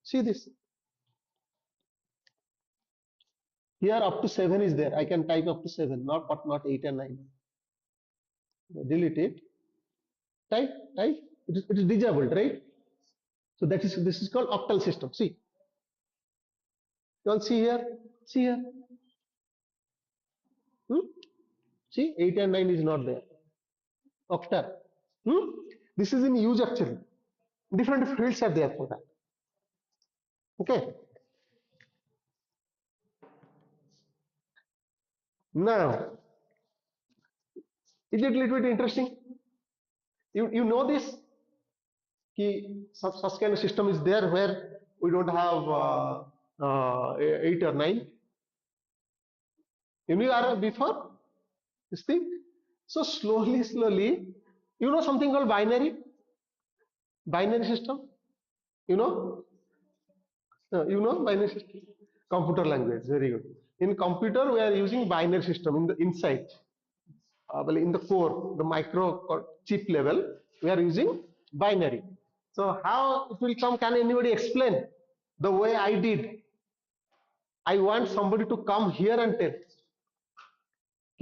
See this. Here up to 7 is there. I can type up to 7, not but not 8 and 9. Delete it. Type, type. It is disabled, right? So that is this is called octal system. See, you all see here. See here. Hmm? See, 8 and 9 is not there. Octal. Hmm? This is in use actually. Different fields are there for that. Okay. Now, is it a little bit interesting? You know this? Such kind of system is there where we don't have 8 or 9. You knew before this thing? So slowly, slowly, you know something called binary system. You know, you know binary system, computer language. Very good. In computer, we are using binary system in the inside. Well, in the core, the micro chip level, we are using binary. So how it will come? Can anybody explain the way I did? I want somebody to come here and tell.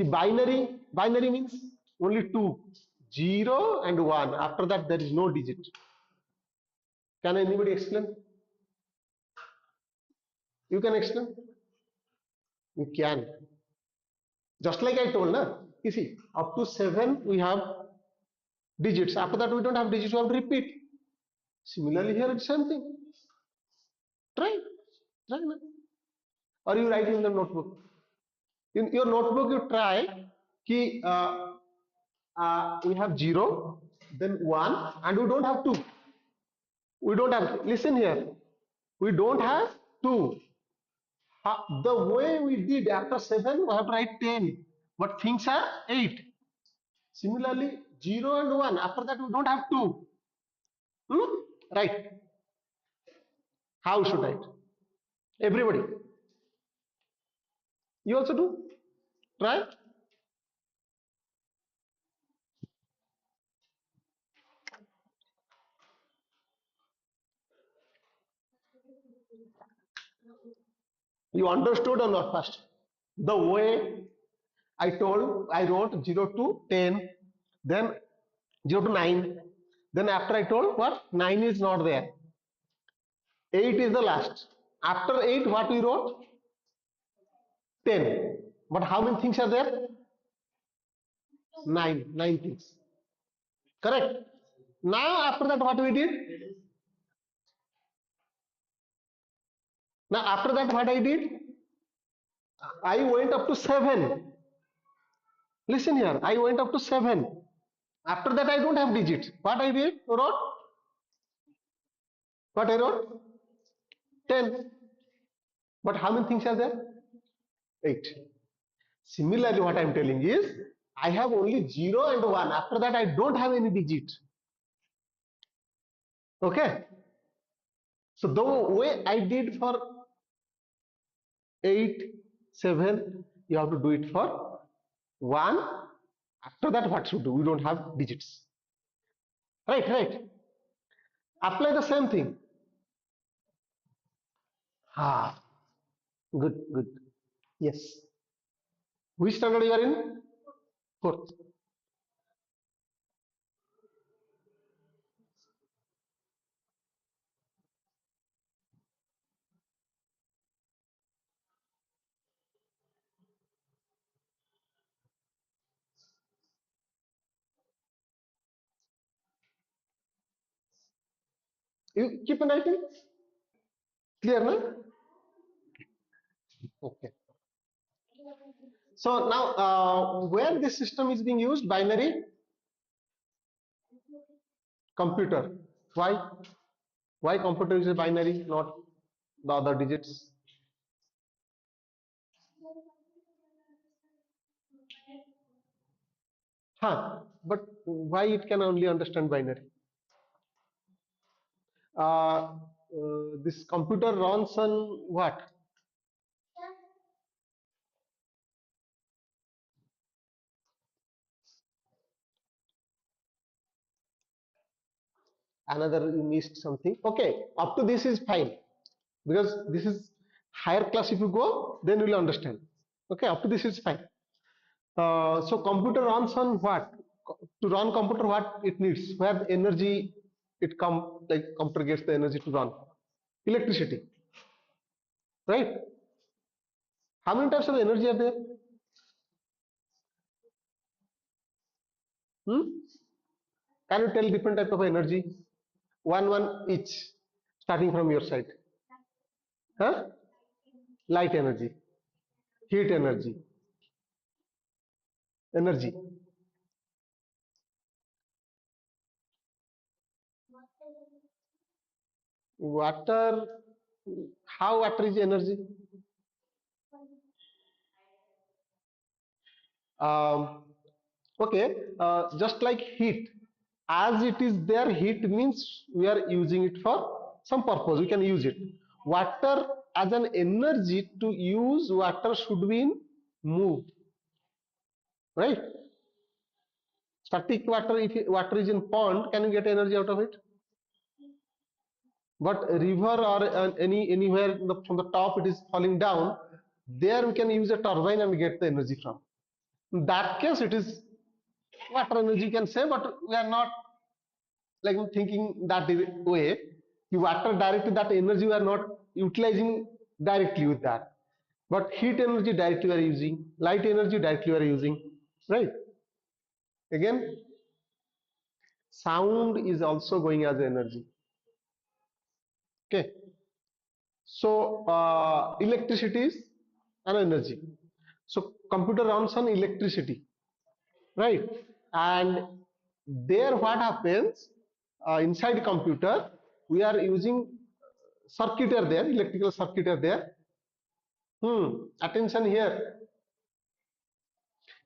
Binary means only two, 0 and 1. After that, there is no digit. Can anybody explain? You can explain? You can. Just like I told, na? You see, up to 7 we have digits. After that, we don't have digits, we have to repeat. Similarly, here it's same thing. Try. Try, man. Or you write in the notebook. In your notebook, you try ki, we have 0, then 1, and we don't have 2. We don't have, listen here, we don't have 2. The way we did after 7, we have to write 10, but things are 8. Similarly, 0 and 1, after that we don't have 2. Right. How should I write? Everybody. You also do? Try. You understood or not first? The way I wrote 0 to 10, then 0 to 9. Then after I told what? 9 is not there. 8 is the last. After 8, what we wrote? 10. But how many things are there? 9. 9 things. Correct? Now, after that, what we did? Now, after that, what I did? I went up to 7. Listen here. I went up to 7. After that, I don't have digits. What I did? Wrote? What I wrote? 10. But how many things are there? 8. Similarly, what I am telling is, I have only 0 and 1. After that, I don't have any digit. Okay? So the way I did for 8, 7, you have to do it for 1. After that, what should do? We don't have digits. Right, right. Apply the same thing. Ah, good, good. Yes. Which standard you are in? Fourth. You keep on writing. Clear, no? Okay. So now, where this system is being used, binary computer. Why? Why computer is a binary, not the other digits? Huh? But why it can only understand binary? This computer runs on what? Another you missed something. Okay, up to this is fine because this is higher class. If you go, then you will understand. Okay, up to this is fine. So computer runs on what? To run computer, what it needs? Where the energy it come, like computer gets the energy to run? Electricity, right? How many types of energy are there? Hmm? Can you tell different type of energy? One each, starting from your side. Huh? Light energy, heat energy, energy. Water, how water is energy? Um, okay, just like heat, as it is there, heat means we are using it for some purpose. We can use it. Water as an energy, to use water should be in move, right? Static water, if water is in pond, can you get energy out of it? But river or anywhere from the top it is falling down, there we can use a turbine and get the energy from. In that case, it is water energy, you can say, but we are not like thinking that way. You water directly, that energy we are not utilizing directly with that. But heat energy directly we are using, light energy directly we are using, right? Again, sound is also going as energy. Okay, so electricity is an energy. So computer runs on electricity, right? And there what happens, inside computer we are using circuit are there, electrical circuit are there. Attention here,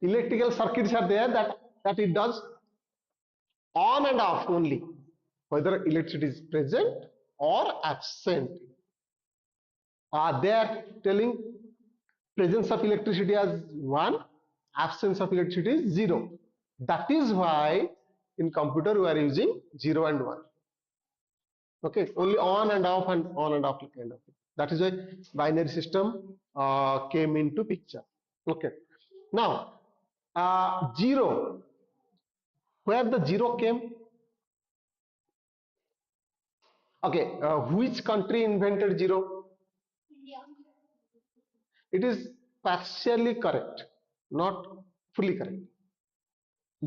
electrical circuits are there, that it does on and off only, whether electricity is present or absent. They are telling presence of electricity as 1, absence of electricity is 0. That is why in computer we are using 0 and 1. Okay, only on and off and on and off kind of thing. That is why binary system came into picture. Okay, now 0, where the 0 came? Okay, which country invented 0? It is partially correct, not fully correct.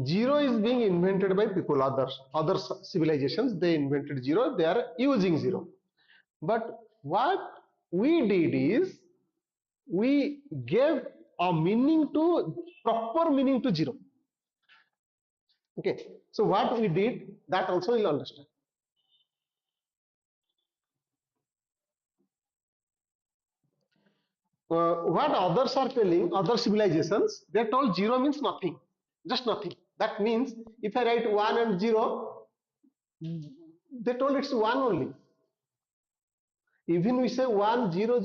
Zero is being invented by people, other civilizations. They invented zero. They are using zero. But what we did is we gave a meaning to proper meaning to zero. Okay. So what we did, that also you'll understand. What others are telling, other civilizations, they told zero means nothing, just nothing. That means if I write one and zero, they told it's one only. Even we say 100,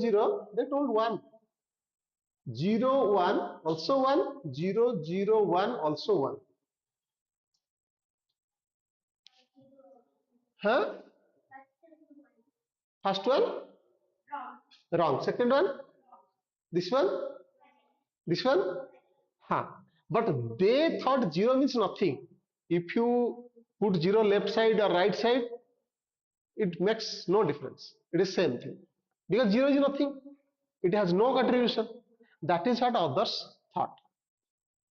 they told one. 01 also 1, 001 also 1. Huh? First one? Wrong. Second one? This one? This one? Huh. But they thought 0 means nothing. If you put 0 left side or right side, it makes no difference. It is same thing. Because 0 is nothing. It has no contribution. That is what others thought.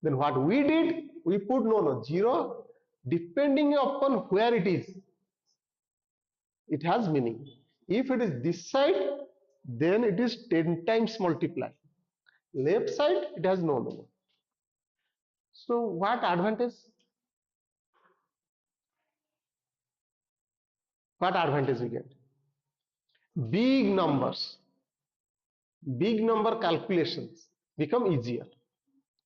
Then what we did, we put no 0 depending upon where it is. It has meaning. If it is this side, then it is 10 times multiply. Left side, it has no meaning. So what advantage? What advantage we get? Big numbers, big number calculations become easier.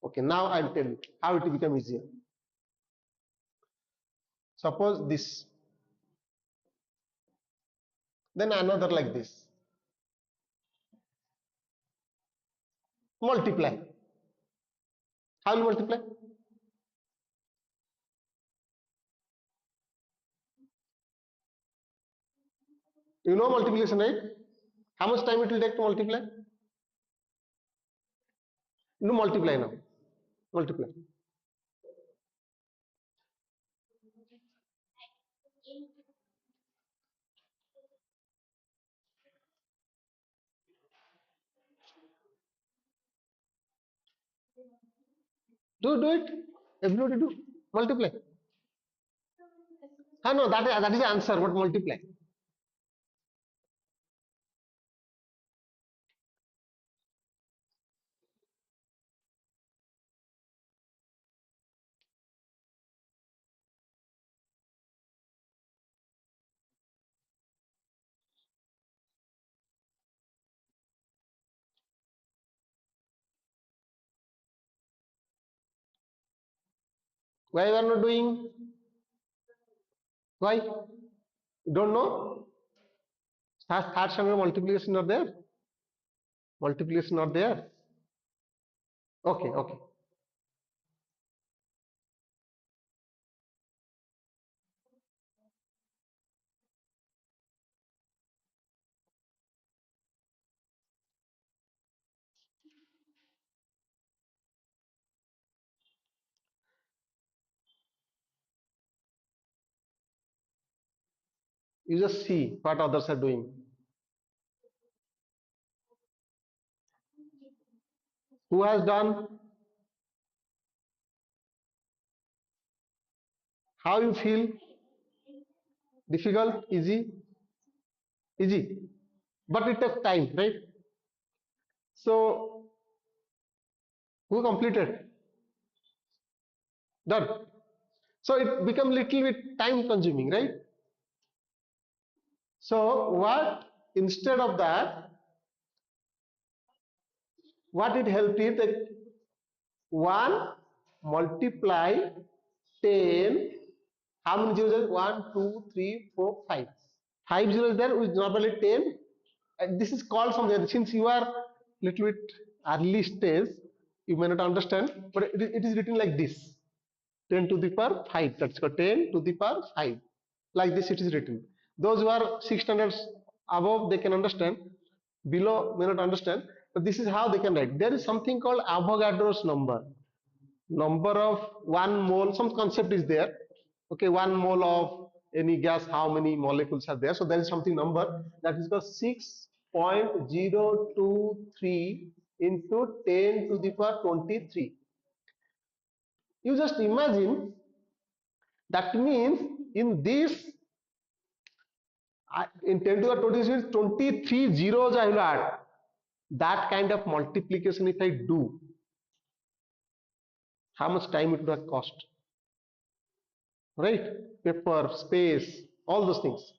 Okay, now I'll tell you how it become easier. Suppose this, then another like this. Multiply. How will multiply? You know multiplication, right? How much time it will take to multiply? No, multiply now. Multiply. Do it. Everybody do. Multiply. Ah, no, that is the answer. What multiply? Why you are not doing? Why? You don't know? Third standard multiplication are there. Multiplication are there. Okay, okay. You just see what others are doing. Who has done? How you feel? Difficult? Easy? Easy. But it takes time, right? So who completed? Done. So it become little bit time consuming, right? So what instead of that, what it helped is that 1 multiply 10. How many zeros are 1, 2, 3, 4, 5? 5 zeros there with normally 10. This is called something. Since you are little bit early stage, you may not understand, but it is written like this: 10 to the power 5. That's called 10 to the power 5. Like this, it is written. Those who are 6 standards above, they can understand. Below, may not understand. But this is how they can write. There is something called Avogadro's number of 1 mole, some concept is there. Okay, 1 mole of any gas, how many molecules are there? So there is something number that is called 6.023 into 10 to the power 23. You just imagine, that means in this, in 10 to the power 23, 23 zeros I will add. That kind of multiplication if I do, how much time it would have cost? Right? Paper, space, all those things.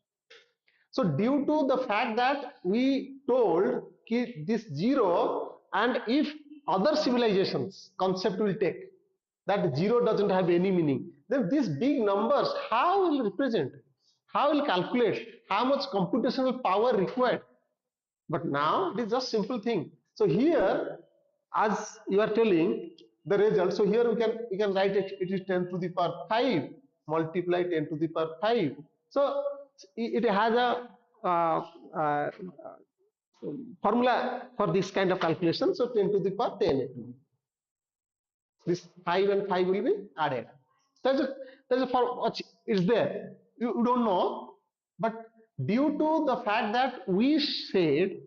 So due to the fact that we told this zero, and if other civilizations concept will take that zero doesn't have any meaning, then these big numbers, how will represent? How will calculate? How much computational power required? But now it is just simple thing. So here, as you are telling the result, so here we can write it is 10 to the power 5 multiply 10 to the power 5. So it has a uh, formula for this kind of calculation. So 10 to the power 10 it will be. This 5 and 5 will be added. There's a form, it's there. You don't know, but due to the fact that we said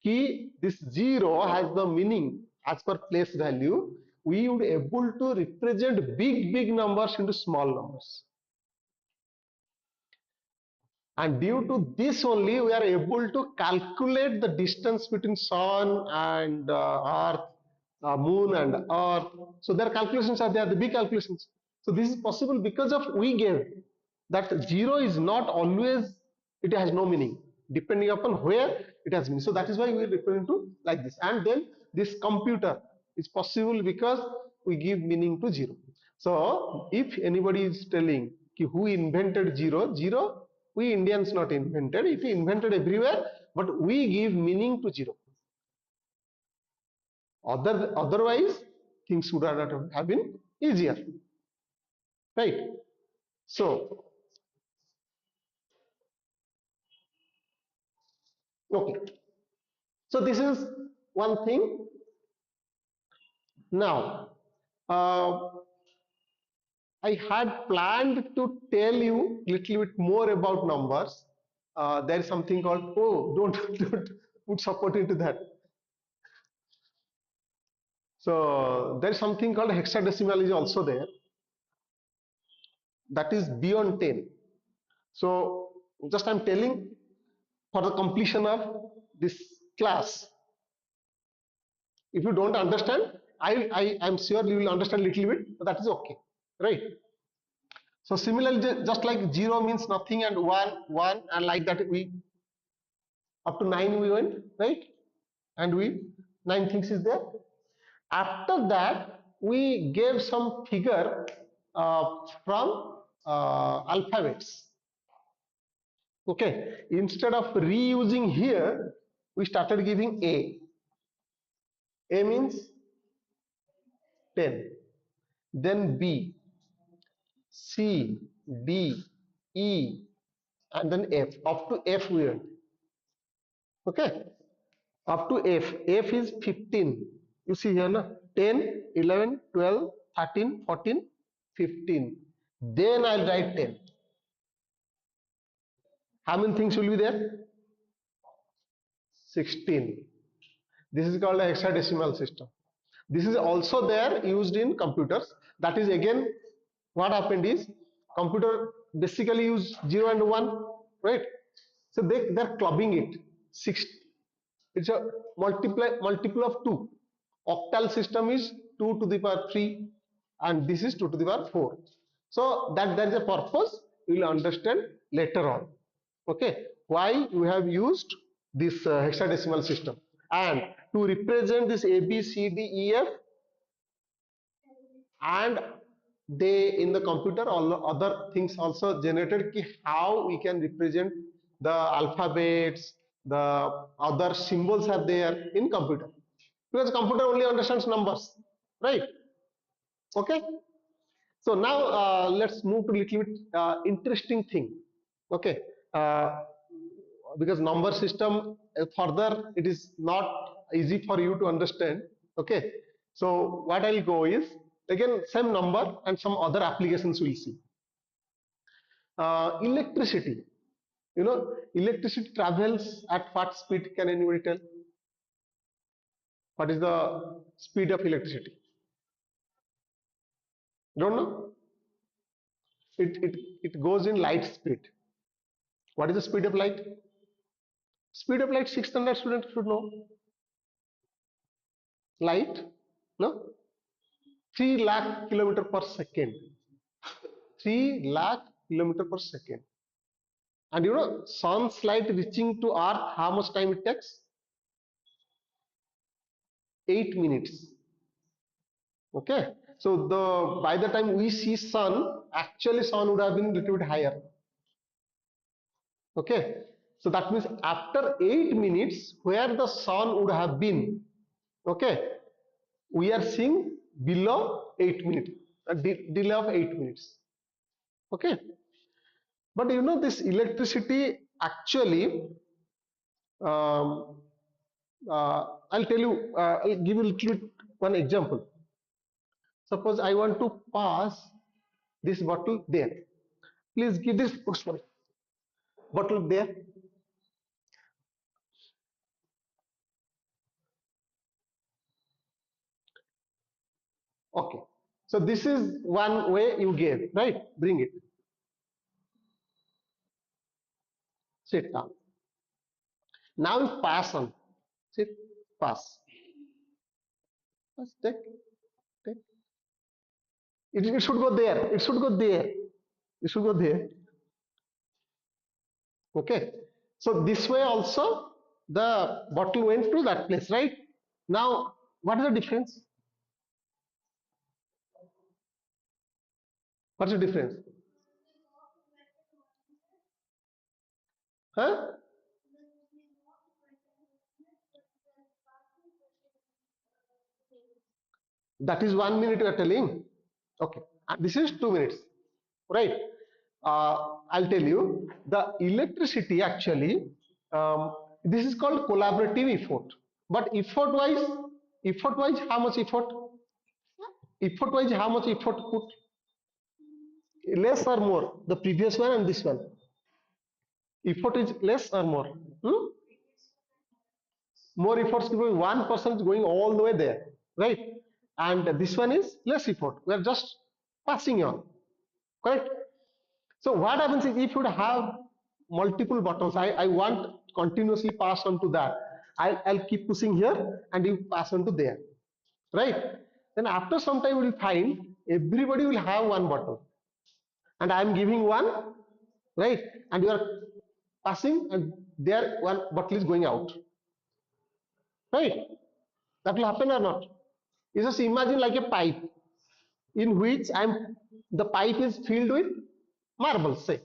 this zero has the meaning as per place value, we would able to represent big numbers into small numbers. And due to this only, we are able to calculate the distance between sun and earth, moon and earth. So their calculations are there, the big calculations. So this is possible because of we gave that zero is not always, it has no meaning. Depending upon where it has meaning. So that is why we are referring to like this. And then this computer is possible because we give meaning to zero. So if anybody is telling who invented zero, zero we Indians not invented, it invented everywhere, but we give meaning to zero. Otherwise, things would have been easier, right? So, okay. So this is one thing. Now, uh, I had planned to tell you little bit more about numbers. There is something called, oh, don't, don't put support into that. So there is something called hexadecimal is also there. That is beyond 10. So just I'm telling for the completion of this class. If you don't understand, I am sure you will understand a little bit, but that is okay, right? So similarly, just like 0 means nothing and 1, 1, and like that we up to 9 we went, right? And we 9 things is there. After that, we gave some figure from alphabets. Okay, instead of reusing here, we started giving A. A means 10. Then B, C, D, E, and then F. Up to F we went. Okay, up to F. F is 15. You see here, na? 10, 11, 12, 13, 14, 15. Then I'll write 10. How many things will be there? 16. This is called a hexadecimal system. This is also there used in computers. That is again what happened is computer basically use 0 and 1, right? So they're clubbing it. 6. It's a multiple of 2. Octal system is 2 to the power 3 and this is 2 to the power 4. So that there is a purpose you will understand later on. Okay, why we have used this hexadecimal system, and to represent this A B C D E F, and they in the computer all other things also generated ki how we can represent the alphabets, the other symbols are there in computer, because computer only understands numbers, right? Okay, so now let's move to little bit interesting thing. Okay, uh, because number system further it is not easy for you to understand. Okay, so what I'll go is again same number and some other applications we'll see. Electricity, electricity travels at what speed? Can anybody tell? What is the speed of electricity? Don't know. It goes in light speed. What is the speed of light? Speed of light, 600 students should know. Light, no, 3 lakh kilometer per second. 3 lakh kilometer per second. And sun's light reaching to earth, how much time it takes? 8 minutes. Okay, so by the time we see sun, actually sun would have been a little bit higher. Okay, so that means after 8 minutes where the sun would have been, okay, we are seeing below 8 minutes, a delay of 8 minutes. Okay, but this electricity actually, um, I'll tell you, I'll give you a little bit one example. Suppose I want to pass this bottle there. Please give this bottle there. Okay. So this is one way you gave, right? Bring it. sit down. Now you pass on. Sit, pass. Pass, take. It should go there. It should go there. It should go there. Okay. So this way also the bottle went to that place, right? Now, what is the difference? What's the difference? Huh? That is 1 minute you are telling. Okay. And this is 2 minutes, right? I'll tell you the electricity actually. This is called collaborative effort. But effort wise, how much effort? Effort wise, how much effort put? Less or more? The previous one and this one. Effort is less or more? Hmm? More efforts because one person is going all the way there, right? And this one is less effort. We are just passing on, correct? So what happens is if you have multiple buttons, I want continuously pass on to that. I'll keep pushing here and you pass on to there, right? Then after some time we will find everybody will have one button and I'm giving one, right? And you are passing and there one bottle is going out, right? That will happen or not? You just imagine like a pipe in which the pipe is filled with marbles, say.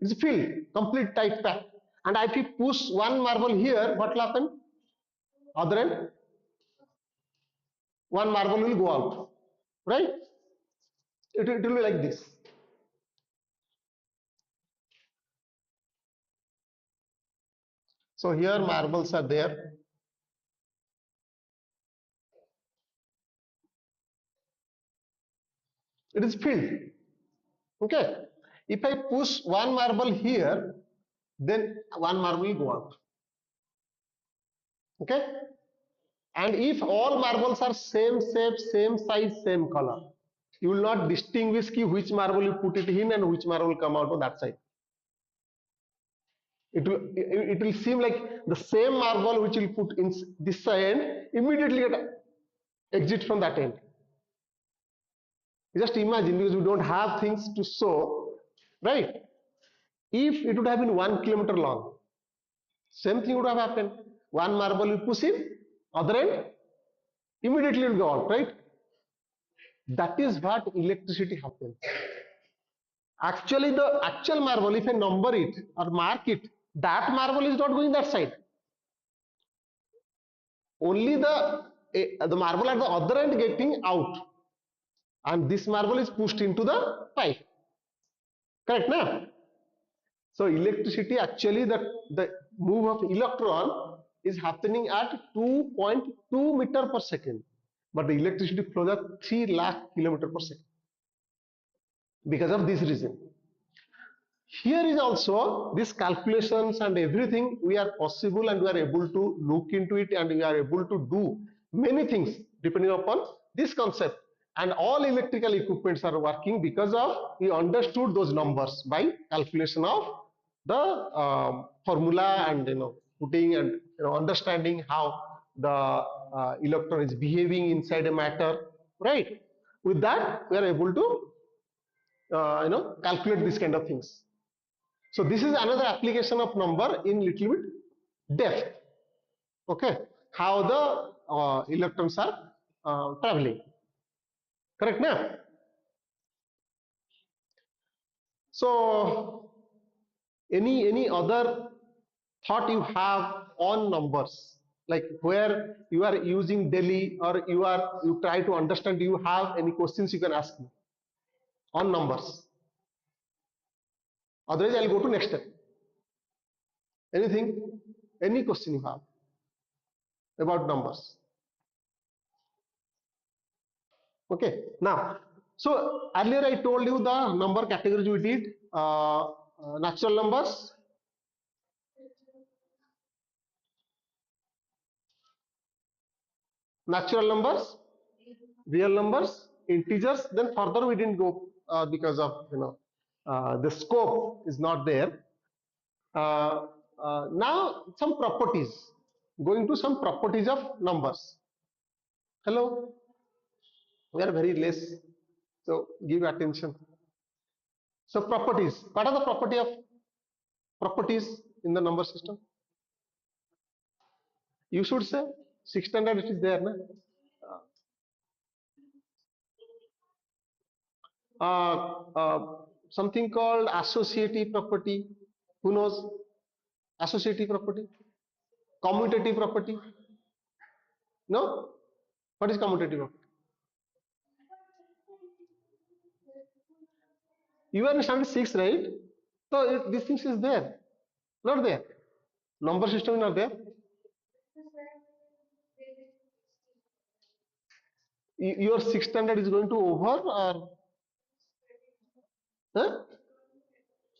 It's filled, complete tight pack. And if you push one marble here, what will happen? Other end, one marble will go out, right? It will be like this. So here marbles are there. It is filled. Okay. If I push one marble here, then one marble will go out. Okay. And if all marbles are same shape, same size, same color, you will not distinguish which marble you put it in and which marble will come out of that side. It will seem like the same marble which will put in this side immediately exit from that end. Just imagine, because we don't have things to show, right? If it would have been 1 kilometer long, same thing would have happened. One marble will push in, other end immediately will go out, right? That is what electricity happens. Actually, the actual marble, if I number it or mark it, that marble is not going that side. Only the marble at the other end getting out, and this marble is pushed into the pipe. Correct, na? So electricity actually the move of electron is happening at 2.2 meter per second, but the electricity flows at 3 lakh kilometer per second because of this reason. Here is also these calculations and everything we are possible and we are able to look into it and we are able to do many things depending upon this concept, and all electrical equipments are working because of we understood those numbers by calculation of the formula and putting and understanding how the electron is behaving inside a matter, right? With that we are able to calculate this kind of things. So this is another application of number in little bit depth. Okay, how the electrons are traveling. Correct, na? So any other thought you have on numbers, like where you are using daily or you try to understand? Do you have any questions you can ask me on numbers? Otherwise, I'll go to next step. Anything, any question you have about numbers? Okay, now, so earlier I told you the number categories we did, natural numbers, natural numbers, real numbers, integers. Then further we didn't go because of the scope is not there. Uh, now some properties. Going to some properties of numbers. Hello, we are very less, so give attention. So properties. What are the properties in the number system? You should say 600 it is there, na? Something called associative property. Who knows associative property? Commutative property? No? What is commutative property? You are in standard 6, right? So this thing is there. Not there. Number system is not there. Your 6 standard is going to over or huh?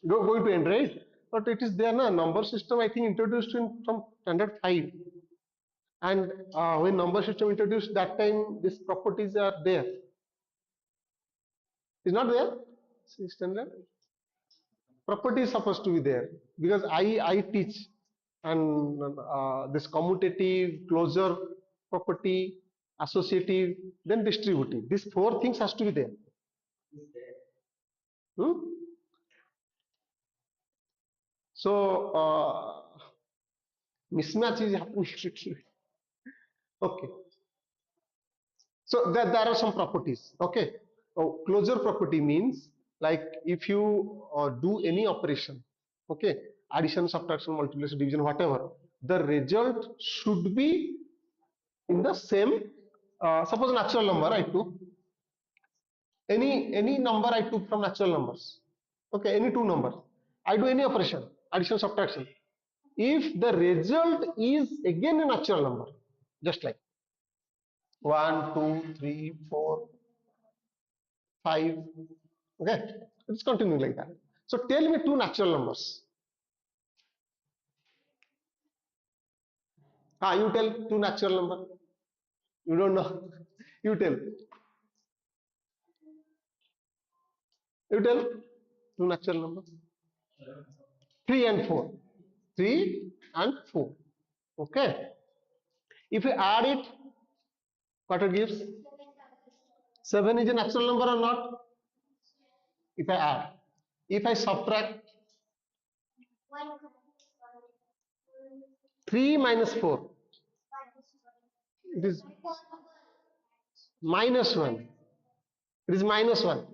Going to end, right? But it is there, na? Number system I think introduced in from standard 5. And when number system introduced that time, these properties are there. Is not there? 6 standard property is supposed to be there because I teach, and this commutative, closure property, associative, then distributive. These four things has to be there. Hmm? So mismatch is happening. Okay. So there are some properties. Okay. Oh, closure property means like if you do any operation, okay, addition, subtraction, multiplication, division, whatever, the result should be in the same. Suppose natural number I took, any number I took from natural numbers. Okay, any two numbers. I do any operation, addition, subtraction. If the result is again a natural number, just like 1, 2, 3, 4, 5. Okay, it's continuing like that. So tell me two natural numbers. You tell two natural number. You don't know. You tell. You tell two natural numbers. 3 and 4. 3 and 4. Okay. If you add it, what it gives? 7 is a natural number or not? If I add. If I subtract 3 minus 4, it is minus 1. It is minus 1.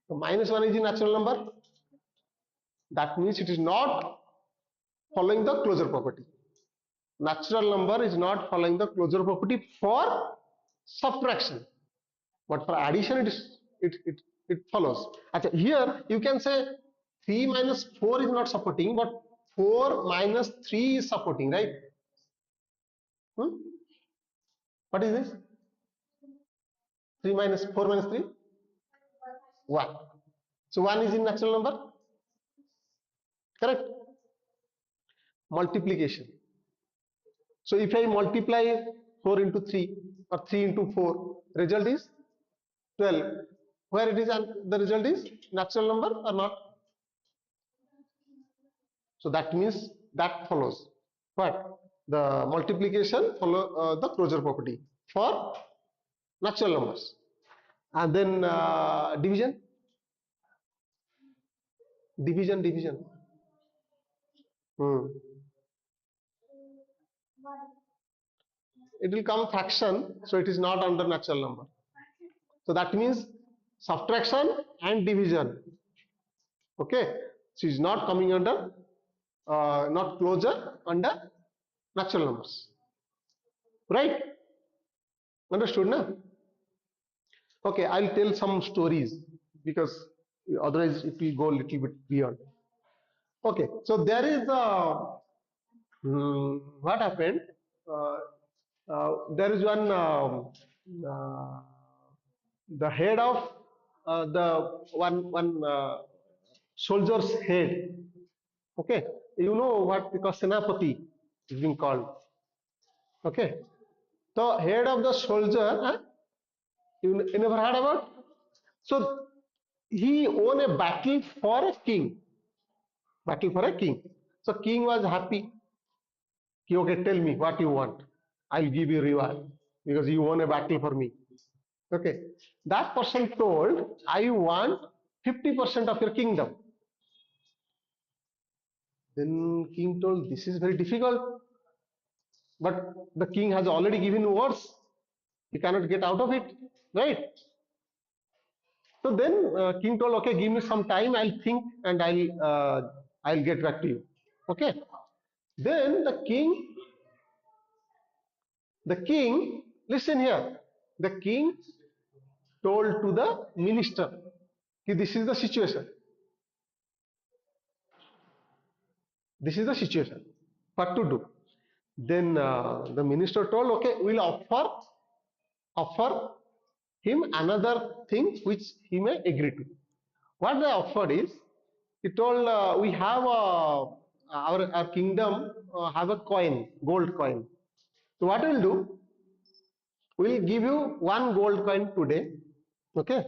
So minus 1 is a natural number. That means it is not following the closure property. Natural number is not following the closure property for subtraction, but for addition it follows. Achha, here you can say 3 minus 4 is not supporting, but 4 minus 3 is supporting, right? Hmm? What is this? 3 minus 4 minus 3? 1. So 1 is in natural number, correct? Multiplication. So if I multiply 4 into 3 or 3 into 4, result is 12. Where it is, and the result is natural number or not? So that means that follows. But the multiplication follow the closure property for natural numbers. And then division. Hmm. It will come fraction, so it is not under natural number. So that means subtraction and division. Okay, so it's not coming under, not closure under natural numbers, right? Understood, na? Okay, I'll tell some stories because otherwise it will go a little bit beyond. Okay, so there is what happened. Uh, there is one uh, the head of the one soldier's head. Okay, you know what, because Senapati is being called. Okay, the head of the soldier. You never heard about? So he won a battle for a king. battle for a king. So king was happy. Okay, tell me what you want. I'll give you reward because you won a battle for me. Okay. That person told, I want 50% of your kingdom. Then king told, this is very difficult, but the king has already given words. You cannot get out of it, right? So then king told, okay, give me some time. I'll think and I'll get back to you. Okay. Then listen here. The king told to the minister, this is the situation. This is the situation. What to do? Then the minister told, okay, we'll offer him another thing which he may agree to. What they offered is, he told, we have our kingdom have a coin, gold coin. So what we'll do, we'll give you one gold coin today. Okay.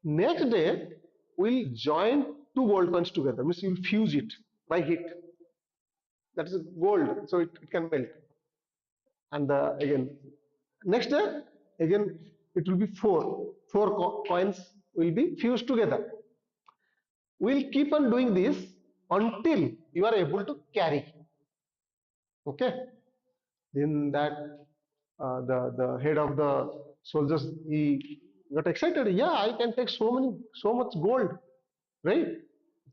Next day, we'll join two gold coins together. Means you'll fuse it by heat. That is gold, so it can melt. And again, next day, again, it will be four coins will be fused together. We'll keep on doing this until you are able to carry. Okay. Then that the head of the soldiers, he got excited. Yeah, I can take so much gold, right?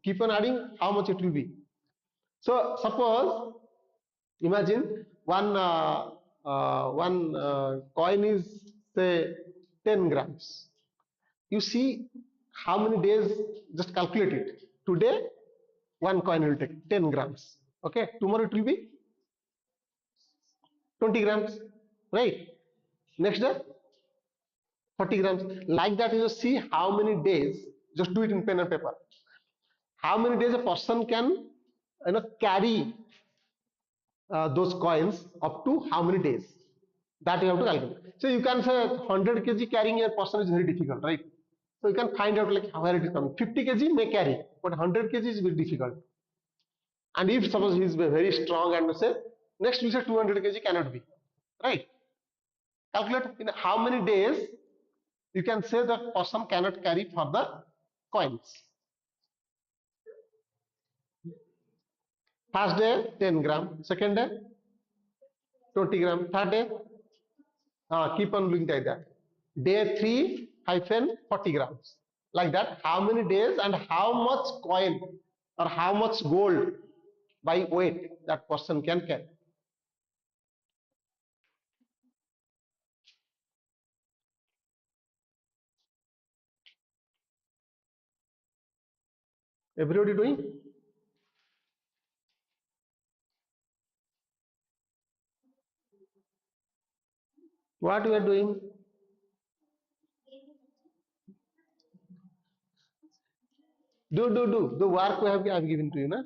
Keep on adding how much it will be. So suppose, imagine one coin is say 10 grams. You see how many days, just calculate it. Today, one coin will take 10 grams. Okay, tomorrow it will be 20 grams, right? Next day, 40 grams. Like that, you just see how many days, just do it in pen and paper. How many days a person can carry those coins up to how many days. That you have to calculate. So you can say 100 kg carrying a person is very difficult, right? So you can find out like where it is coming. 50 kg may carry, but 100 kg is very difficult. And if suppose he is very strong and say next we say 200 kg cannot be, right? Calculate in how many days you can say the person cannot carry further coins. First day 10 gram, second day 20 gram, third day keep on doing like that. Day 3 hyphen 40 grams. Like that, how many days and how much coin or how much gold by weight that person can carry. Everybody doing? What we are doing? Do the work we have I've given to you, na?